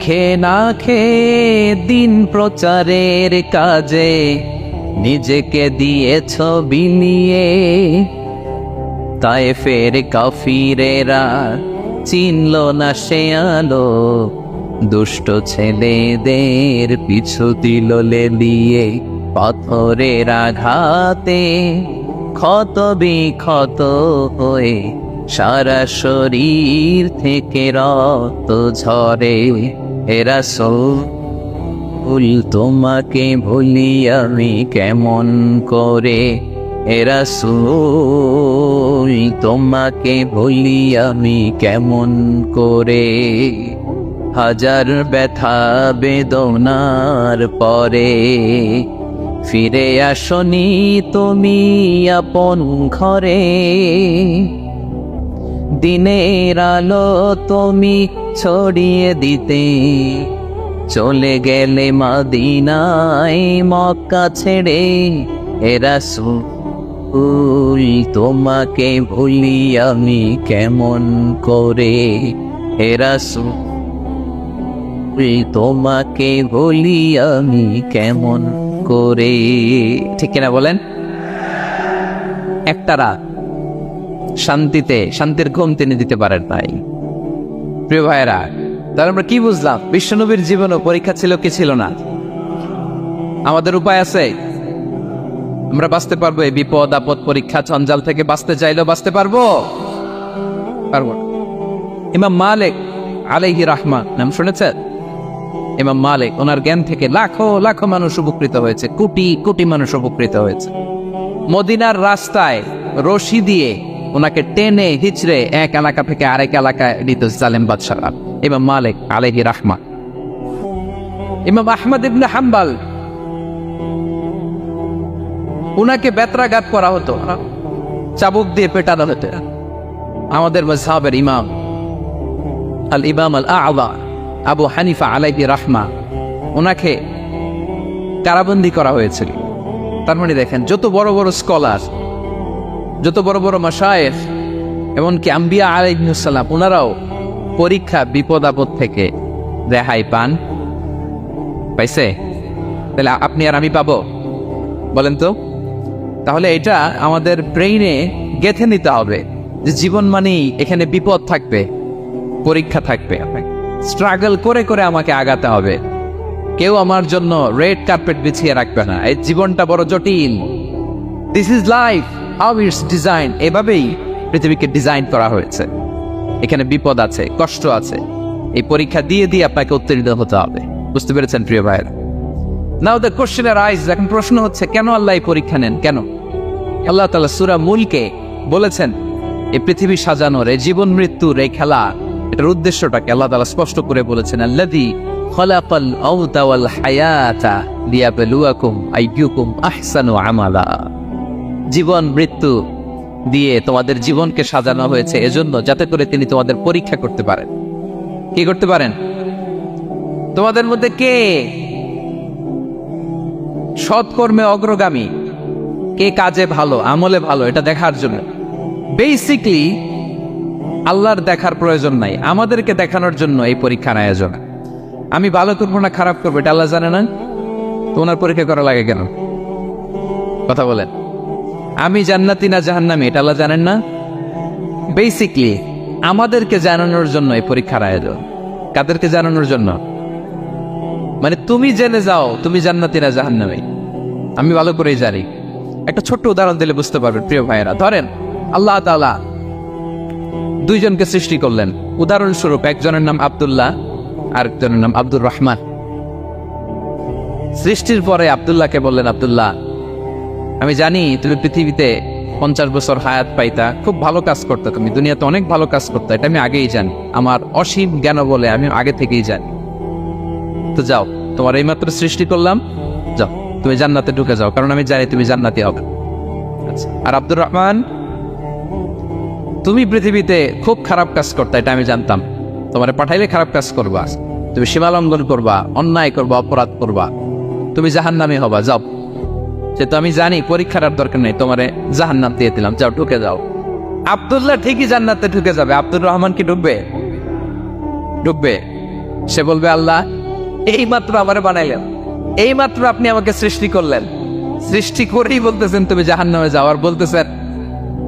খেয়ে না খেয়ে দিন প্রচারের কাজে নিজেকে দিয়েছ বিলিয়ে, তায়েফের কাফিরেরা চিনল না সে আলো, দুষ্ট ছেলেদের পিছু দিল লেলিয়ে। পাথরের আঘাতে ক্ষত বিক্ষত হয়ে সারা শরীর থেকে রক্ত ঝরে। হে রাসূল তোমাকে ভুলি আমি কেমন করে, হে রাসূল তোমাকে ভুলি আমি কেমন করে। হাজার ব্যথা বেদনার পরে ফিরে আসনি তুমি আপন ঘরে। দিনের আলো তুমি ছড়িয়ে দিতে চলে গেলে মদিনায় মক্কা ছেড়ে। হে রাসূল তোমাকে ভুলি আমি কেমন করে। হে রাসূল তোমাকে ভুলি আমি কেমন করে। ঠিক কিনা বলেন? একটা রাত শান্তির ঘুম তিনি দিতে পারেন নাই। প্রিয় ভাইয়েরা, তাহলে আমরা কি বুঝলাম? বিশ্বনবীর জীবনও পরীক্ষা ছিল কি ছিল না? আমাদের উপায় আছে? আমরা বাঁচতে পারবো এই বিপদ আপদ পরীক্ষা জঞ্জাল থেকে? বাঁচতে চাইলেও বাঁচতে পারবো? পারবো না। ইমাম মালিক আলাইহি রাহমা নাম শুনেছেন? ইমাম মালিক, ওনার জ্ঞান থেকে লাখো লাখো মানুষ উপকৃত হয়েছে, কোটি কোটি মানুষ উপকৃত হয়েছে। মদিনার রাস্তায় রশি দিয়ে ওনাকে টেনে হিচড়ে এক এলাকা থেকে আরেক এলাকায় নিত জালেম বাদশাহরা। ইমাম মালিক আলাইহি রাহমা। ইমাম আহমদ ইবনে হাম্বল, উনাকে বেত্রাঘাত করা হতো, চাবুক দিয়ে পেটানো হতো। আমাদের মাযহাবের ইমাম আল ইমাম আল আ'যা আবু হানিফা আলাইহি রাহমা, ওনাকে কারাবন্দী করা হয়েছিল। তার মানে দেখেন, যত বড় বড় স্কলার, যত বড় বড় মাশায়েখ, এমনকি আম্বিয়া আলাইহিস সালাম, ওনারাও পরীক্ষা বিপদ আপদ থেকে রেহাই পাইছে। তাহলে আপনি আর আমি পাবো? বলেন তো। তাহলে এটা আমাদের ব্রেইনে গেঁথে নিতে হবে যে জীবন মানেই এখানে বিপদ থাকবে, পরীক্ষা থাকবে, স্ট্রাগল করে করে আমাকে আগাতে হবে। কেউ আমার জন্য রেড কার্পেট বিছিয়ে রাখবে না। এই জীবনটা বড় জটিল। This is life, how it's design. এভাবেই পৃথিবীকে ডিজাইন করা হয়েছে। এখানে বিপদ আছে, কষ্ট আছে। এই পরীক্ষা দিয়ে দিয়ে আপনাকে উত্তীর্ণ হতে হবে। বুঝতে পেরেছেন প্রিয় ভাইয়েরা? নাও দ্য কোশ্চেন আরাইজ, এখন প্রশ্ন হচ্ছে, কেন আল্লাহ এই পরীক্ষা নেন? কেন? আল্লাহ তাআলা সূরা মুলকে বলেছেন, এই পৃথিবী সাজানোর, এই জীবন মৃত্যুর এই খেলা, এটার উদ্দেশ্যটাকে আল্লাহ তাআলা স্পষ্ট করে বলেছেন, আল্লাযী খালাকাল মাউতা ওয়াল হায়াতা লিয়াবলুয়াকুম আইয়ুকুম আহসানু আমালা। জীবন মৃত্যু দিয়ে তোমাদের জীবনকে সাজানো হয়েছে এজন্য, যাতে করে তিনি তোমাদের পরীক্ষা করতে পারেন। কি করতে পারেন? তোমাদের মধ্যে কে সৎকর্মে অগ্রগামী, কে কাজে ভালো, আমলে ভালো, এটা দেখার জন্য। বেসিকলি আল্লাহর দেখার প্রয়োজন নাই, আমাদেরকে দেখানোর জন্য এই পরীক্ষার আয়োজন। আমি ভালো করবো না খারাপ করবো এটা আল্লাহ জানে না? তো ওনার পরীক্ষা করা লাগে কেন? কথা বলেন। আমি জান্নাতি না জাহান্নামী এটা আল্লাহ জানেন না? বেসিকলি আমাদেরকে জানানোর জন্য এই পরীক্ষার আয়োজন। কাদেরকে জানানোর জন্য? মানে তুমি জেনে যাও তুমি জান্নাতি না জাহান্নামী। আমি ভালো করেই জানি। একটা ছোট্ট উদাহরণ দিলে বুঝতে পারবেন প্রিয় ভাইয়েরা। ধরেন আল্লাহ তাআলা দুইজনকে সৃষ্টি করলেন। উদাহরণস্বরূপ, একজনের নাম আব্দুল্লাহ, আরেকজনের নাম আব্দুর রহমান। সৃষ্টির পরে আব্দুল্লাহকে বললেন, আব্দুল্লাহ, আমি জানি তুমি পৃথিবীতে 50 বছর হায়াত পাইতা, খুব ভালো কাজ করতে, তুমি দুনিয়াতে অনেক ভালো কাজ করতে, এটা আমি আগেই জানি। আমার অসীম জ্ঞান বলে আমি আগে থেকেই জানি। তো যাও, তোমার এইমাত্র সৃষ্টি করলাম, যাও তুমি জান্নাতে ঢুকে যাও, কারণ আমি জানি তুমি জান্নাতি হবে। আচ্ছা, আর আব্দুর রহমান, তুমি পৃথিবীতে খুব খারাপ কাজ করতে, এটা আমি জানতাম। তোমারে পাঠাইলে খারাপ কাজ করবা, তুমি সীমালঙ্ঘন করবা, অন্যায় করবা, অপরাধ করবা, তুমি জাহান্নামী হবা। যাও, সে তো আমি জানি, পরীক্ষার আর দরকার নেই, তোমারে জাহান্নাম দিয়ে দিলাম, যাও ঢুকে যাও। আব্দুল্লাহ ঠিকই জান্নাতে ঢুকে যাবে, আব্দুর রহমান কি ঢুকবে? ঢুকবে। সে বলবে, আল্লাহ এই মাত্র আমারে বানাইলেন, এই মাত্র আপনি আমাকে সৃষ্টি করলেন, সৃষ্টি করেই বলতেছেন তুমি জাহান্নামে যাও, আর বলতেছেন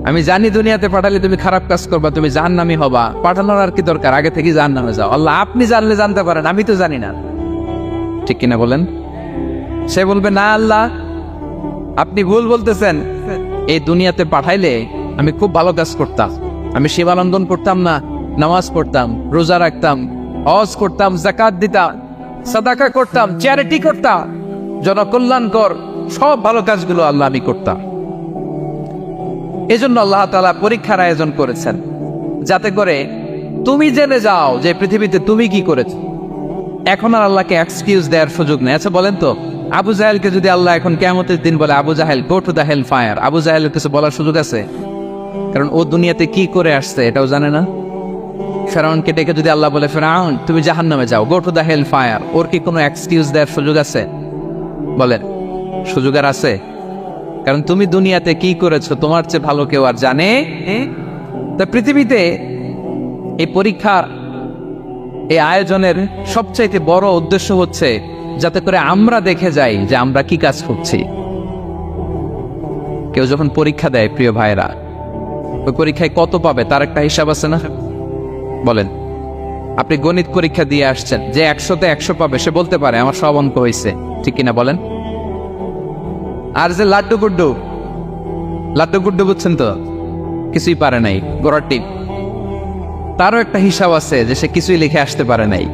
আমি জানি দুনিয়াতে পাঠালে তুমি খারাপ কাজ করবা, তুমি জাহান্নামী হবা, পাঠানোর আর কি দরকার, আগে থেকে জাহান্নামে যাও। আল্লাহ আপনি জানলে জানতে পারেন, আমি তো জানি না। ঠিক কিনা বলেন? সে বলবে, না আল্লাহ আপনি ভুল বলতেছেন, এই দুনিয়াতে পাঠাইলে আমি খুব ভালো কাজ করতাম, আমি সীমালঙ্ঘন করতাম না, নামাজ পড়তাম, রোজা রাখতাম, হজ করতাম, যাকাত দিতাম, সাদাকা করতাম, চ্যারিটি করতাম, জনকল্যাণকর সব ভালো কাজগুলো আল্লাহ আমি করতাম। এজন্য আল্লাহ তাআলা পরীক্ষার আয়োজন করেছেন, যাতে করে তুমি জেনে যাও যে পৃথিবীতে তুমি কি করেছো। এখন আর আল্লাহকে এক্সকিউজ দেওয়ার সুযোগ নেই। আচ্ছা বলেন তো, আবু জাহেলকে যদি আল্লাহ এখন কিয়ামতের দিন বলে, Abu Jahl go to the hell fire, আবু জাহেলের কিছু বলার সুযোগ আছে? কারণ ও দুনিয়াতে কি করে আসছে এটাও জানে না। ফেরাউনকে ডেকে যদি আল্লাহ বলে, ফেরাউন তুমি জাহান্নামে যাও, go to the hell fire, ওর কি কোনো এক্সকিউজ দেওয়ার সুযোগ আছে? বলেন, সুযোগ আর আছে? কারণ তুমি দুনিয়াতে কি করেছো তোমার চেয়ে ভালো কেউ আর জানে? তা পৃথিবীতে এই পরীক্ষার এই আয়োজনের সবচাইতে বড় উদ্দেশ্য হচ্ছে যাতে করে আমরা দেখে যাই যে আমরা কি কাজ করছি। কেউ যখন পরীক্ষা দেয় প্রিয় ভাইরা, ওই পরীক্ষায় কত পাবে তার একটা হিসাব আছে না? বলেন, আপনি গণিত পরীক্ষা দিয়ে আসছেন, যে 100-তে 100 পাবে সে বলতে পারে আমার সব অঙ্ক হয়েছে, ঠিক কিনা বলেন? আর যে লাড্ডু গুড্ডু বুঝছেন তো, কিছুই পারে নাই, গোড়ার টিপ, তারও একটা হিসাব আছে যে সে কিছুই লিখে আসতে পারে নাই।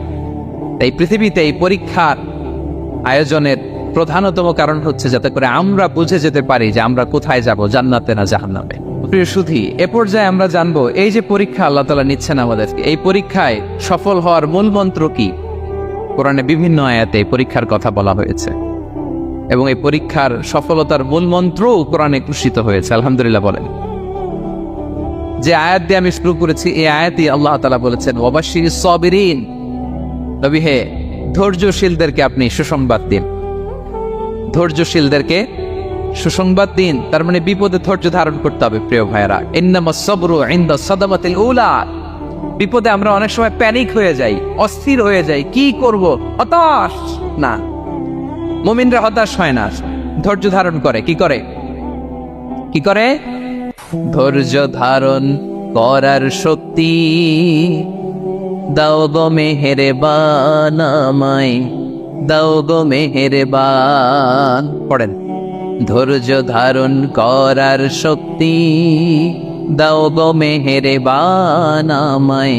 তাই পৃথিবীতে এই পরীক্ষার আয়োজনের প্রধানতম কারণ হচ্ছে যাতে করে আমরা বুঝে যেতে পারি যে আমরা কোথায় যাব, জান্নাতে না জাহান্নামে। প্রিয় সুধী, এ পর্যায়ে আমরা জানবো এই যে পরীক্ষা আল্লাহ তাআলা নিচ্ছেন আমাদেরকে, এই পরীক্ষায় সফল হওয়ার মূল মন্ত্র কি? কোরআনে বিভিন্ন আয়াতে এই পরীক্ষার কথা বলা হয়েছে এবং এই পরীক্ষার সফলতার মূল মন্ত্র কোরআনে ঘোষিত হয়েছে। আলহামদুলিল্লাহ বলেন। যে আয়াত দিয়ে আমি শুরু করেছি এই আয়াতই আল্লাহ তাআলা বলেছেন, ওয়াবাশশিরিস সাবিরিন, নবী হে ধৈর্যশীলদেরকে আপনি সুসংবাদ দিন, ধৈর্যশীলদেরকে সুসংবাদ দিন। তার মানে বিপদে ধৈর্য ধারণ করতে হবে প্রিয় ভাইয়েরা। ইন্নামাস সাবরু ইনদা সাদামাতিল উলা, বিপদে আমরা অনেক সময় প্যানিক হয়ে যাই, অস্থির হয়ে যাই, কি করব, হতাশ না। মুমিনরা হতাশ হয় না, ধৈর্য ধারণ করে। কি করে? ধৈর্য ধারণ করার শক্তি দাও গো মেহেরবান আমায়, দাও গো মেহেরবান। পড়েন, ধৈর্য ধারণ করার শক্তি দাও গো মেহেরবান আমায়,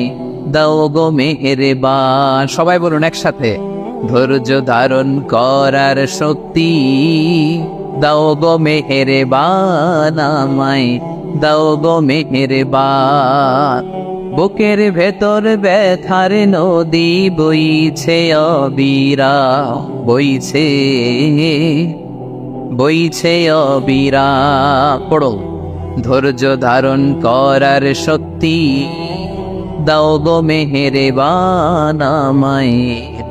দাও গো মেহেরবান। সবাই বলুন একসাথে, ধৈর্য ধারণ করার শক্তি দাও গো মেহেরবান আমায়, দাও গো মেহেরবান। বুকের ভেতর ব্যথার নদী বইছে অবিরা, বইছে অবিরা। পড়ো, ধৈর্য ধারণ করার শক্তি দাও গো মেহেরবান আমায়,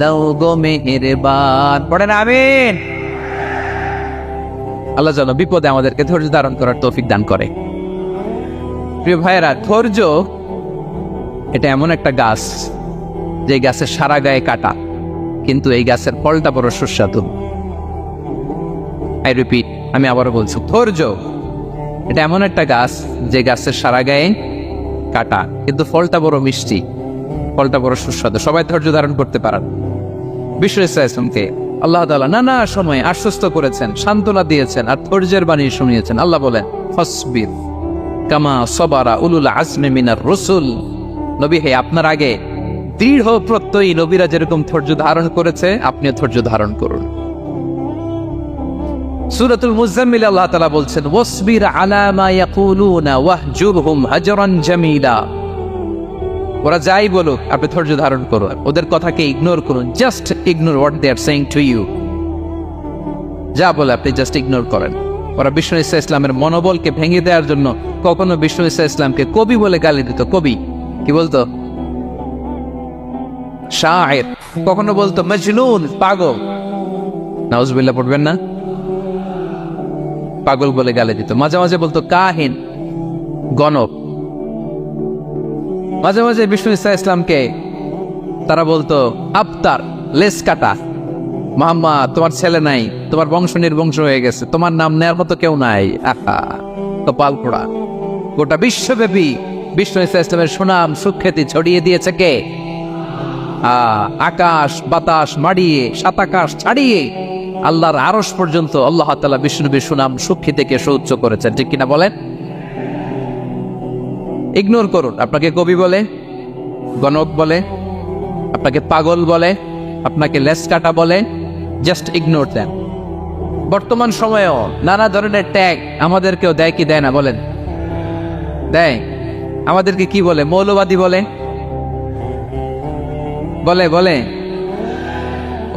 দাও গো মেহেরবান। পড়েন আমিন। আল্লাহ যেন বিপদে আমাদেরকে ধৈর্য ধারণ করার তৌফিক দান করে। প্রিয় ভাইয়েরা, ধৈর্য এটা এমন একটা গাছ যে গাছের সারা গায়ে কাটা, কিন্তু এই গাছের ফলটা বড় সুস্বাদু। আই রিপিট, আমি আবারও বলছি, ধৈর্য এটা এমন একটা গাছ যে গাছের সারা গায়ে কাটা, কিন্তু ফলটা বড় মিষ্টি, ফলটা বড় সুস্বাদু। সবাই ধৈর্য ধারণ করতে পারেন। বিশ্ব ইসলামকে আল্লাহ তাআলা নানা সময়ে আশ্বস্ত করেছেন, সান্ত্বনা দিয়েছেন আর ধৈর্যের বাণী শুনিয়েছেন। আল্লাহ বলেন, ফাসবির কামা সাবারা উলুল আজমি মিনার রাসূল, নবী হে আপনার আগে দৃঢ় প্রত্যয়ী নবীরা যেরকম ধৈর্য ধারণ করেছে আপনিও ধৈর্য ধারণ করুন। সূরাতুল মুজাম্মিল আল্লাহ তাআলা বলছেন, ওয়াসবির আলা মা ইয়াকুলুনা ওয়াহজুরহুম হাজরান জামিলা। ওরা যাই বলুক আপনি ধৈর্য ধারণ করুন, ওদের কথাকে ইগনোর করুন। Just ignore what they are saying to you. যা বলে আপনি জাস্ট ইগনোর করেন। ওরা বিষ্ণু ঈসা ইসলামের মনোবলকে ভেঙে দেওয়ার জন্য কখনো বিষ্ণু ঈসা ইসলামকে কবি বলে গালি দিত। কবি কি বলতো? শায়ের। কখনো বলতো মজনুন, পাগল। নাউজুবিল্লাহ পড়বেন না? পাগল বলে গালি দিত। মাঝে মাঝে বলতো কাহিন, গণক। মাঝে মাঝে বিষ্ণু ঈসা ইসলামকে তারা বলতো আবতার, লেস কাটা। মুহাম্মদ তোমার ছেলে নাই, তোমার বংশ নির্বংশ হয়ে গেছে, তোমার নাম নেয়ার মতো কেউ নাই। আহা, কপাল পোড়া। গোটা বিশ্বব্যাপী বিষ্ণু ঈসা ইসলামের সুনাম সুখ্যাতি ছড়িয়ে দিয়েছে কে? আকাশ বাতাস মাড়িয়ে, সাত আকাশ ছাড়িয়ে আল্লাহর আরশ পর্যন্ত আল্লাহ তাআলা বিষ্ণুনবীর সুনাম সুখ্যাতিকে সুউচ্চ করেছেন। ঠিক কিনা বলেন? ইগনোর করুন। আপনাকে কবি বলে, গণক বলে, আপনাকে পাগল বলে, আপনাকে লেস কাটা বলে, জাস্ট ইগনোর দেন। বর্তমান সময়েও নানা ধরনের ট্যাগ আমাদেরকেও দেয় কি দেয় না বলেন? দেয়। আমাদেরকে কি বলে? মৌলবাদী বলে, বলে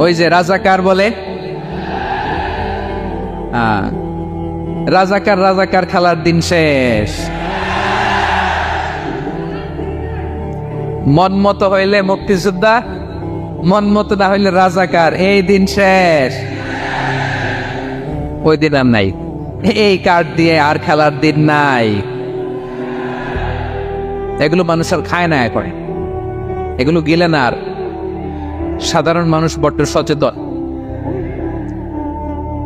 ওই যে রাজাকার বলে, রাজাকার রাজাকার খেলার দিন শেষ। মন মতো হইলে মুক্তিযোদ্ধা, মন মতো না হইলে রাজাকার, এই দিন শেষ। ওই দিন আর নাই, এই কার্ড দিয়ে আর খেলার দিন নাই। এগুলো মানুষ আর খায় না এখন, এগুলো গেলে না আর। সাধারণ মানুষ বড্ড সচেতন।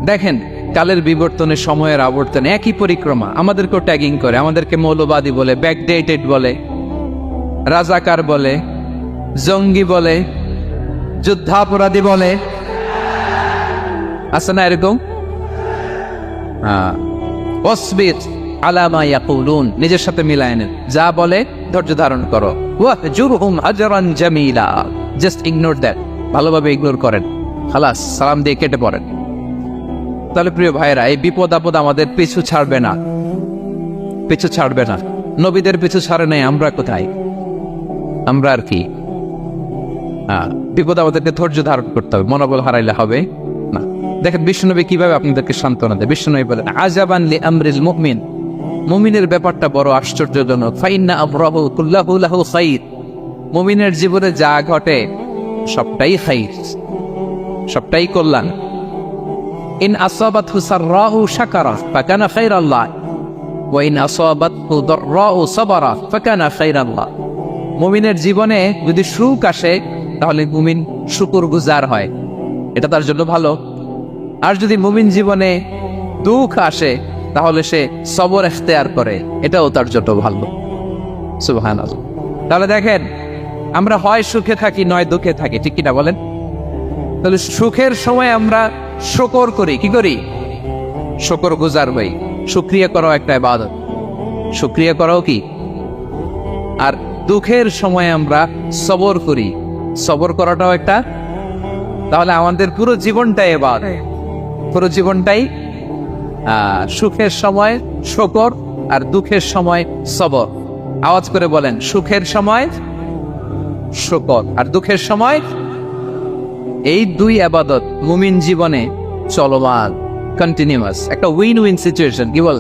দেখেন, কালের বিবর্তনে, সময়ের আবর্তনে একই পরিক্রমা আমাদেরকেও ট্যাগিং করে, আমাদেরকে মৌলবাদী বলে, ব্যাকডেটেড বলে, রাজাকার বলে, জঙ্গি বলে, যুদ্ধাপরাধী বলে, আছে না এরকম? ওয়াসবির আলা মা ইয়াকুলুন, নিজের সাথে মিলায় নেন, যা বলে ধৈর্য ধারণ করো। ওয়াহজুরহুম হাজরান জামিলা, জাস্ট ইগনোর দ্যাট, ভালোভাবে ইগনোর করেন, খালাস, সালাম দিয়ে কেটে পড়েন। তাহলে প্রিয় ভাইরা, এই বিপদ আপদ আমাদের পিছু ছাড়বে না, পিছু ছাড়বে না। নবীদের পিছু ছাড়ে নাই, আমরা কোথায়? আমরা আর কি? বিপদ আমাদেরকে ধৈর্য ধারণ করতে হবে, মনোবল হারাইলে হবে না। দেখেন বিশ্বনবী কিভাবে আপনাদেরকে সান্ত্বনা দেয়। বিশ্বনবী বলেন, আজাবান লি আমরিল মুমিন, মুমিনের ব্যাপারটা বড় আশ্চর্যজনক। ফাইন্না আমরাহু কুল্লাহু লাহু খাইর, মুমিনের জীবনে যা ঘটে সবটাই খাইর, সবটাই কল্যাণ। ইন আসাবাতহু সাররাহু শাকারা ফাকানা খাইরাল্লাহ ওয়া ইন আসাবাতহু দাররাহু সাবারা ফাকানা খাইরাল্লাহ। মুমিনের জীবনে যদি সুখ আসে তাহলে মুমিন শুকরগুজার হয়, এটা তার জন্য ভালো। আর যদি মুমিন জীবনে দুঃখ আসে তাহলে সে সবর ইখতিয়ার করে, এটাও তার জন্য ভালো। সুবহানাল্লাহ। তাহলে দেখেন, আমরা হয় সুখে থাকি নয় দুঃখে থাকি, ঠিক কিনা বলেন? তাহলে সুখের সময় আমরা শুকর করি, কি করি? শুকর গুজার হই। শুকরিয়া করাও একটা ইবাদত, শুকরিয়া করাও কি? আর দুঃখের সময় আমরা সবর করি, সবর করাটাও একটা। তাহলে আমাদের পুরো জীবনটাই ইবাদত, পুরো জীবনটাই সুখের সময় শুকর আর দুঃখের সময় সবর। আওয়াজ করে বলেন, সুখের সময় শুকর আর দুঃখের সময়। এই দুই ইবাদত মুমিন জীবনে চলমান, কন্টিনিউয়াস, একটা উইন উইন সিচুয়েশন। কি বল?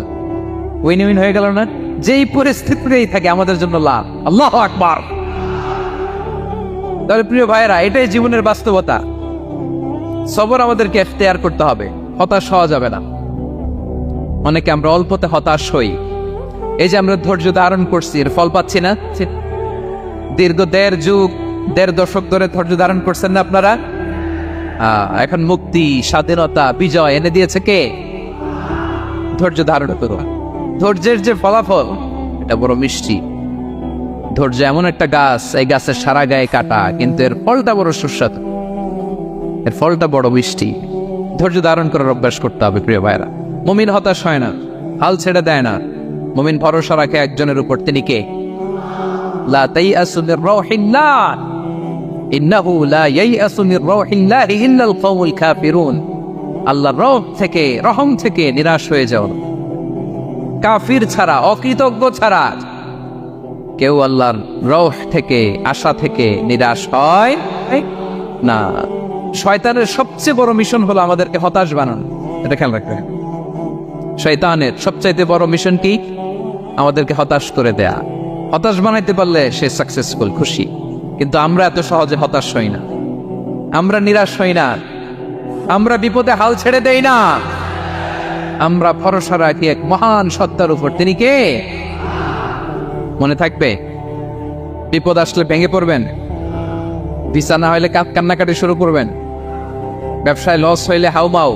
উইন উইন হয়ে গেল না? যেই পরিস্থিতিতেই থাকে আমাদের জন্য লাভ। আল্লাহু আকবার। তাহলে প্রিয় ভাইয়েরা, এটাই জীবনের বাস্তবতা। সবর আমাদেরকে ইখতিয়ার করতে হবে, হতাশ হওয়া যাবে না। অনেকে আমরা অল্পতে হতাশ হই। এই যে আমরা ধৈর্য ধারণ করছি, এর ফল পাচ্ছি না। দীর্ঘ দেড় দশক ধরে ধৈর্য ধারণ করছেন না আপনারা? এখন মুক্তি, স্বাধীনতা, বিজয় এনে দিয়েছে কে? ধৈর্য ধারণ করো। ধৈর্যের যে ফলাফল, এটা বড় মিষ্টি। ধৈর্য এমন একটা গাছ, এই গাছের সারা গায়ে কাটা, কিন্তু এর ফলটা বড় সুস্বাদু, এর ফলটা বড় মিষ্টি। ধৈর্য ধারণ করার অভ্যাস করতে হবে প্রিয় ভাইরা। মুমিন হতাশ হয় না, হাল ছেড়ে দেয় না। মুমিন ভরসা রাখে একজনের উপর, তিনি কে? লা তাইয়াসু মির রাউহিল্লাহ ইন্নাহু লা ইয়াইয়াসু মির রাউহিল্লাহ ইল্লাল কওমুল কাফিরুন। আল্লাহর রহম থেকে নিরাশ হয়ে যাও না। কাফির ছাড়া, অকৃতজ্ঞ ছাড়া কেউ আল্লাহর রহ থেকে, আশা থেকে নিরাশ হয় না। শয়তানের সবচেয়ে বড় মিশন হলো আমাদেরকে হতাশ বানানো, এটা খেয়াল রাখবে। শয়তানের সবচাইতে বড় মিশন কি? আমাদেরকে হতাশ করে দেয়া। হতাশ বানাইতে পারলে সে সাকসেসফুল, খুশি। কিন্তু আমরা এত সহজে হতাশ হই না, আমরা নিরাশ হই না, আমরা বিপদে হাল ছেড়ে দেই না। আমরা ভরসা রাখি এক মহান সত্তার উপর। তিনি কে? মনে থাকবে। বিপদ আসলে ভেঙে পড়বেন, ভিসা না হইলে কান্নাকাটি শুরু করবেন, ব্যবসায় লস হইলে হাউমাউ,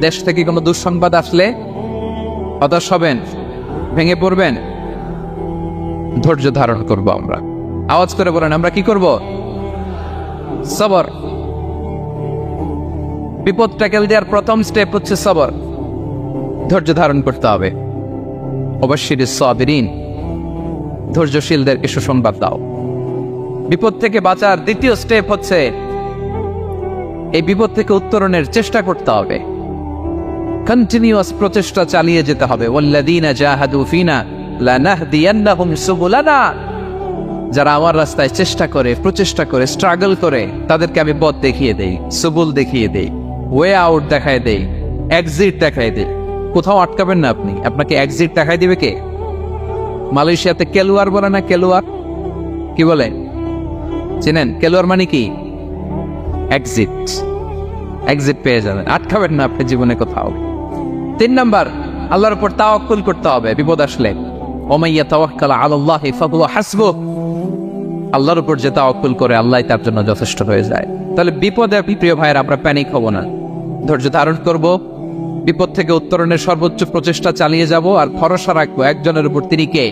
দেশ থেকে কোনো দুঃসংবাদ আসলে হতাশ হবেন, ভেঙে পড়বেন। ধৈর্য ধারণ করব আমরা। আওয়াজ করে বলেন, আমরা কি করব? সবর। বিপদ ট্যাকেল দেওয়ার প্রথম স্টেপ হচ্ছে সবর। ধৈর্য ধারণ করতে হবে। অবশ্যই সাবিরিন, ধৈর্যশীলদেরকে সুসংবাদ দাও। বিপদ থেকে বাঁচার দ্বিতীয় স্টেপ হচ্ছে এই বিপদ থেকে উত্তরণের চেষ্টা করতে হবে। কন্টিনিউয়াস প্রচেষ্টা চালিয়ে যেতে হবে। ওয়াল্লাযীনা জাহাদু ফিনা লানাহদিয়ান্নাহুম সুবুলানা। যারা আমার রাস্তায় চেষ্টা করে, প্রচেষ্টা করে, স্ট্রাগল করে, তাদেরকে আমি পথ দেখিয়ে দেই, সুবুল দেখিয়ে দেই, ওয়ে আউট দেখায় দেই, এক্সিট দেখায় দেই। কোথাও আটকাবেন না আপনি, আপনাকে এক্সিট দেখায় দিবে কে? মালয়েশিয়াতে কেলুয়ার বলে না, কেলুয়ার কি বলে চেনেন? কেলুয়ার মানে কি? এক্সিট। এক্সিট পেয়ে যাবেন, আটকাবেন না আপনি জীবনে কোথাও। 3 নাম্বার, আল্লাহর উপর তাওয়াক্কুল করতে হবে বিপদ আসলে। ওমাইয়া তাওয়াক্কাল আলাল্লাহি ফাহুয়া হাসবুহ। আল্লাহর উপর যে তাওয়াক্কুল করে আল্লাহ তার জন্য যথেষ্ট হয়ে যায়। তাহলে বিপদে প্রিয় ভাইয়ের আমরা প্যানিক হব না, ধৈর্য ধারণ করব, বিপদ থেকে উত্তরণের সর্বোচ্চ প্রচেষ্টা চালিয়ে যাব, আর ভরসা রাখবো একজনের উপর, তিনি কে?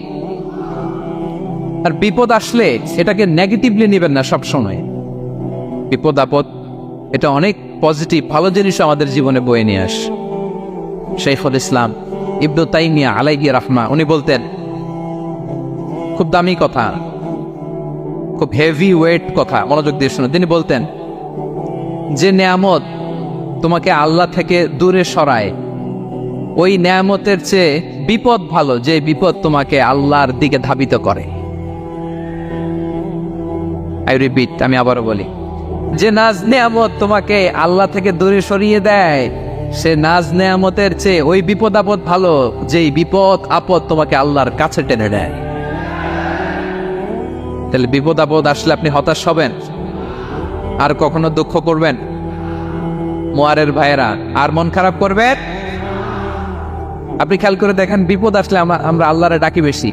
আর বিপদ আসলে এটাকে নেগেটিভলি নেবেন না সবসময়। বিপদ আপদ এটা অনেক পজিটিভ ভালো জিনিস আমাদের জীবনে বয়ে নিয়ে আস। শাইখুল ইসলাম ইবনু তাইমিয়া আলাইহি রাহমা উনি বলতেন, খুব দামি কথা, খুব হেভি ওয়েট কথা, মনোযোগ দিয়ে শুনুন। তিনি বলতেন, যে নেয়ামত তোমাকে আল্লাহ থেকে দূরে সরায়, ওই নেয়ামতের চেয়ে বিপদ ভালো যে বিপদ তোমাকে আল্লাহর দিকে ধাবিত করে। আই রিপিট, আমি আবারও বলি, যে নাজ নেয়ামত তোমাকে আল্লাহ থেকে দূরে সরিয়ে দেয়, সে নাজ নেয়ামতের চেয়ে ওই বিপদ আপদ ভালো যেই বিপদ আপদ তোমাকে আল্লাহর কাছে টেনে দেয়। তাহলে বিপদ আপদ আসলে আপনি হতাশ হবেন, আর কখনো দুঃখ করবেন? মোয়ারের ভাইয়েরা, আর মন খারাপ করবেন? আপনি খেয়াল করে দেখেন, বিপদ আসলে আমরা আল্লাহরে ডাকি বেশি।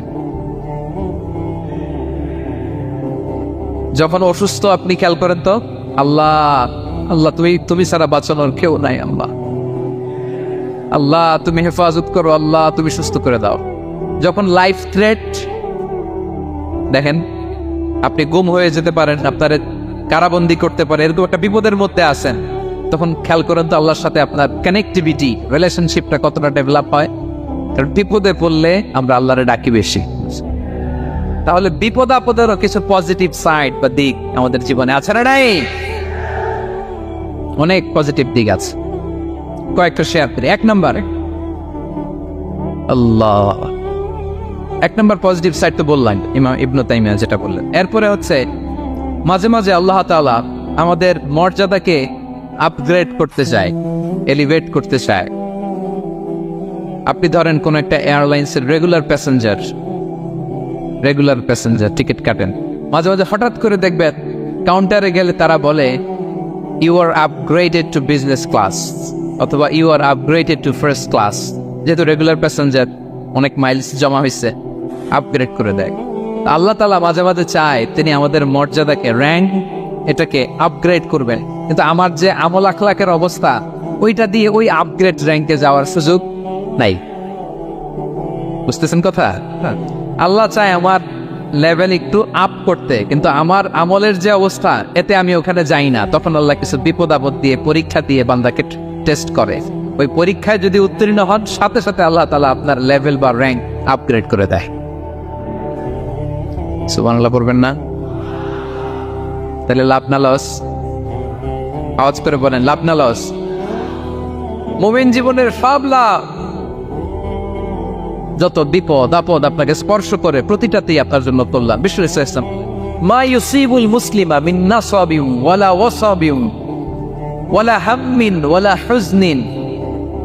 যখন অসুস্থ আপনি খেয়াল করেন তো, আল্লাহ আল্লাহ তুমি ছাড়া বাঁচানোর কেউ নাই, আল্লাহ আল্লাহ তুমি হেফাজত করো, আল্লাহ তুমি সুস্থ করে দাও। যখন লাইফ থ্রেট, দেখেন আপনি গুম হয়ে যেতে পারেন, আপনার কারাবন্দি করতে পারে, এরকম একটা বিপদের মধ্যে আছেন, তখন খেয়াল করেন তো আল্লাহর সাথে আপনার কানেক্টিভিটি, রিলেশনশিপটা কতটা ডেভেলপ হয়। কারণ বিপদে পড়লে আমরা আল্লাহরে ডাকি বেশি। তাহলে বিপদ আপদেরও কিছু পজিটিভ সাইড বা দিক আমাদের জীবনে আছে না নাই? অনেক পজিটিভ দিক আছে, কয়েকটা শেয়ার করি। 1 নাম্বার, আল্লাহ 1 নাম্বার পজিটিভ সাইড তো বললাম, ইমাম ইবনু তাইমিয়া যেটা বললেন। এরপরে হচ্ছে মাঝে মাঝে আল্লাহ তাআলা আমাদের মর্যাদাকে আপগ্রেড করতে চায়, এলিভেট করতে চায়। আপনি ধরেন কোন একটা এয়ারলাইন্সের রেগুলার প্যাসেঞ্জার টিকিট কাটেন, মাঝে মাঝে হঠাৎ করে দেখবেন কাউন্টারে গেলে তারা বলে, you are upgraded to business class, অথবা you are upgraded to first class. যেহেতু রেগুলার প্যাসেঞ্জার, অনেক মাইলস জমা হয়েছে, আপগ্রেড করে দেয়। আল্লাহ তাআলা মাঝে মাঝে চায় তিনি আমাদের মর্যাদাকে, র্যাঙ্ক, এটাকে আপগ্রেড করবেন, কিন্তু আমার যে আমল আখলাকের অবস্থা, ওইটা দিয়ে ওই আপগ্রেড র্যাঙ্কে যাওয়ার সুযোগ নাই। বুঝতেছেন কথা? আল্লাহ চায় আমার লেভেল একটু আপ করতে, কিন্তু আমার আমলের যে অবস্থা, এতে আমি ওখানে যাই না। তখন আল্লাহ কিছু বিপদ আপদ দিয়ে, পরীক্ষা দিয়ে বান্দাকে টেস্ট করে। ওই পরীক্ষায় যদি উত্তীর্ণ হন, সাথে সাথে আল্লাহ তাআলা আপনার লেভেল বা র্যাঙ্ক আপগ্রেড করে দেয়। সুবহানাল্লাহ পড়বেন না? তাহলে লাভ না লস? আওয়াজ করে বলেন, লাভ না লস? মুমিন জীবনের সব লাভ। যত বিপদ আপদ আপনাকে স্পর্শ করে, প্রতিটাতেই আপনার জন্য কল্যাণ। বিষ্ণু ইসলাম, মা ইউসিবুল মুসলিমা মিন নাসাবিন ওয়ালা ওয়াসাবিন ওয়ালা হাম্মিন ওয়ালা হুজনিন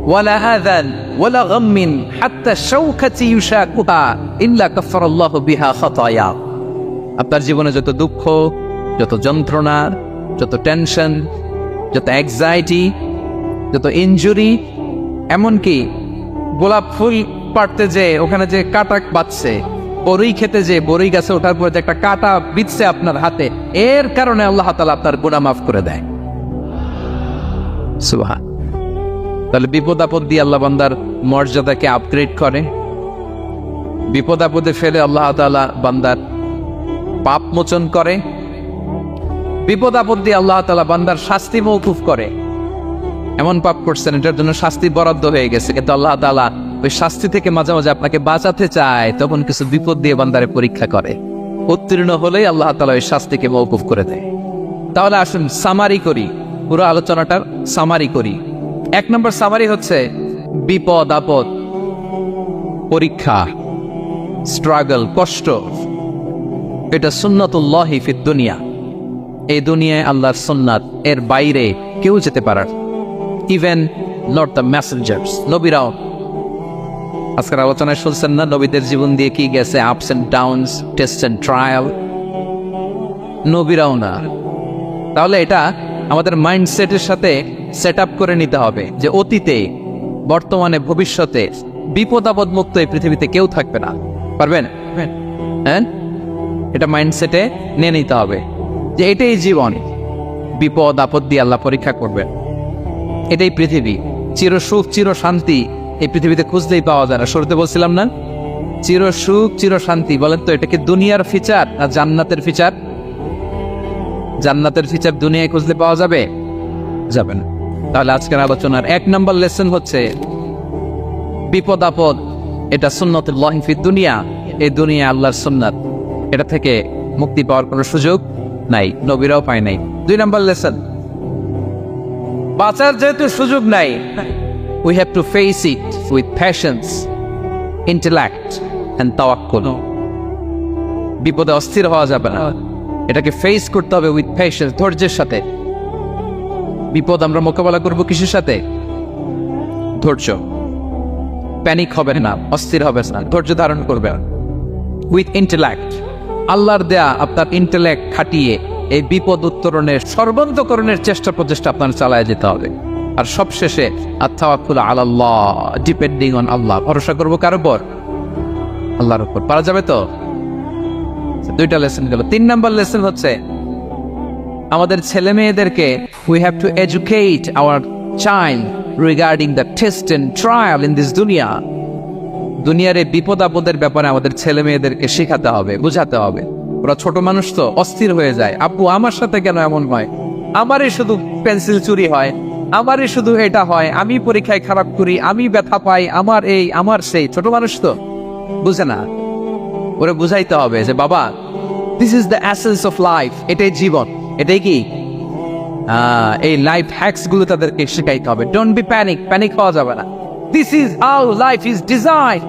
ওয়ালা আযান ওয়ালা গাম্মিন হাত্তা শাওকাতি ইউশাকুহা ইল্লা কাফারাল্লাহু বিহা খাতায়া। আপনার জীবনে যত দুঃখ, যত যন্ত্রণা, যত টেনশন, যত অ্যাংজাইটি, যত ইনজুরি, এমনকি গোলাপ ফুল পাড়তে যে ওখানে যে কাটা বাঁচছে, বরই খেতে যে বরই গাছে ওঠার পরে যে একটা কাটা বিঁধছে আপনার হাতে, এর কারণে আল্লাহ তাআলা আপনার গুনাহ মাফ করে দেয়। সুবহান। তাহলে বিপদ আপদ দিয়ে আল্লাহ বান্দার মর্যাদাকে আপগ্রেড করে। বিপদ আপদে ফেলে আল্লাহ তাআলা বান্দার পাপ মোচন করে। বিপদ আপদ দিয়ে আল্লাহ তাআলা বান্দার শাস্তি মওকুফ করে। এমন পাপ করছেন, এটার জন্য শাস্তি বরাদ্দ হয়ে গেছে, কিন্তু আল্লাহ তাআলা ওই শাস্তি থেকে মাঝে মাঝে আপনাকে বাঁচাতে চায়, তখন কিছু বিপদ দিয়ে বান্দারে পরীক্ষা করে। উত্তীর্ণ হলেই আল্লাহ তাআলা ওই শাস্তিকে মওকুফ করে দেয়। তাহলে আসুন সামারি করি, পুরো আলোচনাটার সামারি করি। 1 নম্বর সামারি হচ্ছে বিপদ আপদ, পরীক্ষা, স্ট্রাগল, কষ্ট, এটা সুন্নাতুল্লাহি ফিদ দুনিয়া, এই দুনিয়ায় আল্লাহর সুন্নাত, এর বাইরে কেউ যেতে পারার, ইভেন নট দ্য মেসেঞ্জার্স, নবীরাও। আজকের আলোচনায় শুনছেন না নবীদের জীবন দিয়ে কি গেছে, ups and downs, test and trial, নবীরাও না। তাহলে এটা আমাদের মাইন্ডসেটের সাথে সেট আপ করে নিতে হবে যে অতীতে, বর্তমানে, ভবিষ্যতে বিপদ আপদ মুক্ত এই পৃথিবীতে কেউ থাকবে না। পারবেন? হ্যাঁ, এটা মাইন্ডসেটে নিয়ে নিতে হবে যে এটাই জীবন, বিপদ আপদ দিয়ে আল্লাহ পরীক্ষা করবেন। এটাই পৃথিবী, চির সুখ চির শান্তি এই পৃথিবীতে খুঁজতেই পাওয়া যায় না। শুরুতে বলছিলাম না, চির সুখ চির শান্তি। বলেন তো এটা কি দুনিয়ার ফিচার না জান্নাতের ফিচার? জান্নাতের ফিচার দুনিয়ায় খুঁজলে পাওয়া যাবে? যাবে না। তাহলে আজকের আলোচনার 1 নম্বর লেসন হচ্ছে বিপদ আপদ এটা সুন্নাতুল্লাহি ফিদ দুনিয়া, এই দুনিয়া আল্লাহর সুন্নাত, এটা থেকে মুক্তি পাওয়ার কোনো সুযোগ নাই, নবীরাও পায় নাই। 2 নম্বর লেসন, বাঁচার যেহেতু সুযোগ নাই, we have to face it with patience, intellect and tawakkul. বিপদে অস্থির হওয়া যাবে না, এটাকে ফেস করতে হবে উইথ পেশেন্স, ধৈর্যের সাথে। বিপদ আমরা মোকাবেলা করব কিসের সাথে? ধৈর্য। প্যানিক হবে না, অস্থির হবে না, ধৈর্য ধারণ করবে। উইথ ইন্টেলেক্ট, আল্লাহর দেয়া আপনার ইন্টেলেক্ট খাটিয়ে এই বিপদ উত্তরণের সর্বান্তকরণের চেষ্টা প্রচেষ্টা আপনার চালায় যেতে হবে। আর সবশেষে আত-তাওয়াক্কুল আলাল্লাহ, ডিপেন্ডিং অন আল্লাহ, ভরসা করবো কার উপর? আল্লাহর উপর। পারা যাবে তো? 2টা লেসন গেল। 3 নম্বর লেসন হচ্ছে আমাদের ছেলে মেয়েদেরকে we have to educate our child regarding the test and trial in this dunya. দুনিয়ার এই বিপদ আপদের ব্যাপারে আমাদের ছেলে মেয়েদেরকে শেখাতে হবে, বোঝাতে হবে। ওরা ছোট মানুষ তো অস্থির হয়ে যায়, আব্বু আমার সাথে কেন এমন হয়, আমারই শুধু পেন্সিল চুরি হয়, আমারই শুধু এটা হয়, আমি পরীক্ষায় খারাপ করি, আমি ব্যথা পাই, আমার এই আমার সেই। ছোট মানুষ তো বুঝে না, ওরা বুঝাইতে হবে যে বাবা, this is the essence of life, এটাই জীবন, এটাই কি এই লাইফ হ্যাকস গুলো তাদেরকে শেখাইতে হবে। ডোন্ট বি প্যানিক, প্যানিক হওয়া যাবে না। This is how life is design,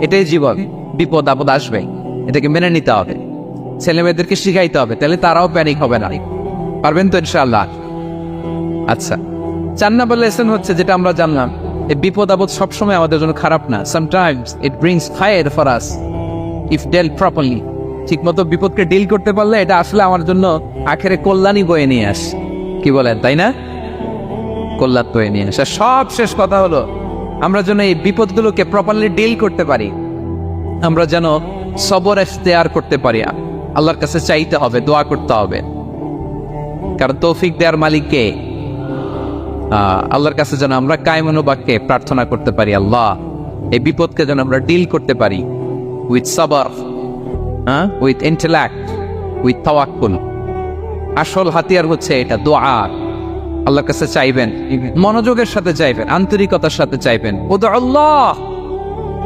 এটাই জীবন, বিপদ আপদ আসবে, এটাকে মেনে নিতে হবে, ছেলে মেয়েদেরকে শিখাইতে হবে, তাহলে তারাও প্যানিক হবে না। পারবেন তো ইনশাআল্লাহ? আচ্ছা, 4 নম্বর লেসন হচ্ছে যেটা আমরা জানলাম, এই বিপদ আপদ সবসময় আমাদের জন্য খারাপ না। Sometimes it brings khair for us if dealt properly. ঠিক মতো বিপদকে ডিল করতে পারলে এটা আসলে আমার জন্য আখেরে কল্যাণই বয়ে নিয়ে আস। কি বলেন, তাই না? কল্যাণ বয়ে নিয়ে আসে। সব শেষ কথা হলো আমরা যেন এই বিপদগুলোকে প্রপারলি ডিল করতে পারি, আমরা যেন সবর ইখতিয়ার করতে পারি। আল্লাহর কাছে চাইতে হবে, দোয়া করতে হবে, কারণ তৌফিক দেওয়ার মালিক কে? আল্লাহর কাছে যেন আমরা কায়মনোবাক্যে প্রার্থনা করতে পারি, আল্লাহ এই বিপদকে যেন আমরা ডিল করতে পারি উইথ সাবর, উইথ ইন্টেলেক্ট, উইথ তাওয়াক্কুল। আসল হাতিয়ার হচ্ছে এটা, দোয়া। আল্লাহর কাছে চাইবেন, মনোযোগের সাথে চাইবেন, আন্তরিকতার সাথে চাইবেন। উদুল্লাহ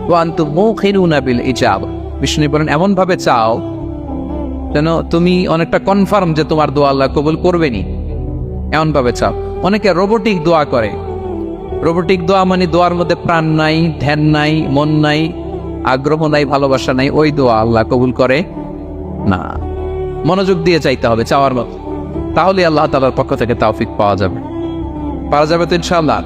ওয়া আনতুম মুকিনুনা বিল ইজাবা। বিষ্ণু বলেন এমন ভাবে চাও যেন তুমি অনেকটা কনফার্ম যে তোমার দোয়া আল্লাহ কবুল করবেনি, এমন ভাবে চাও। অনেকে রোবোটিক দোয়া করে। রোবোটিক দোয়া মানে দোয়ার মধ্যে প্রাণ নাই, ধ্যান নাই, মন নাই, আগ্রহ নাই, ভালোবাসা নাই, ওই দোয়া আল্লাহ কবুল করে না। মনোযোগ দিয়ে চাইতে হবে, চাওয়ার মতো, তাহলে আল্লাহ তাআলার পক্ষ থেকে তৌফিক পাওয়া যাবে। পাওয়া যাবে তো ইনশাআল্লাহ।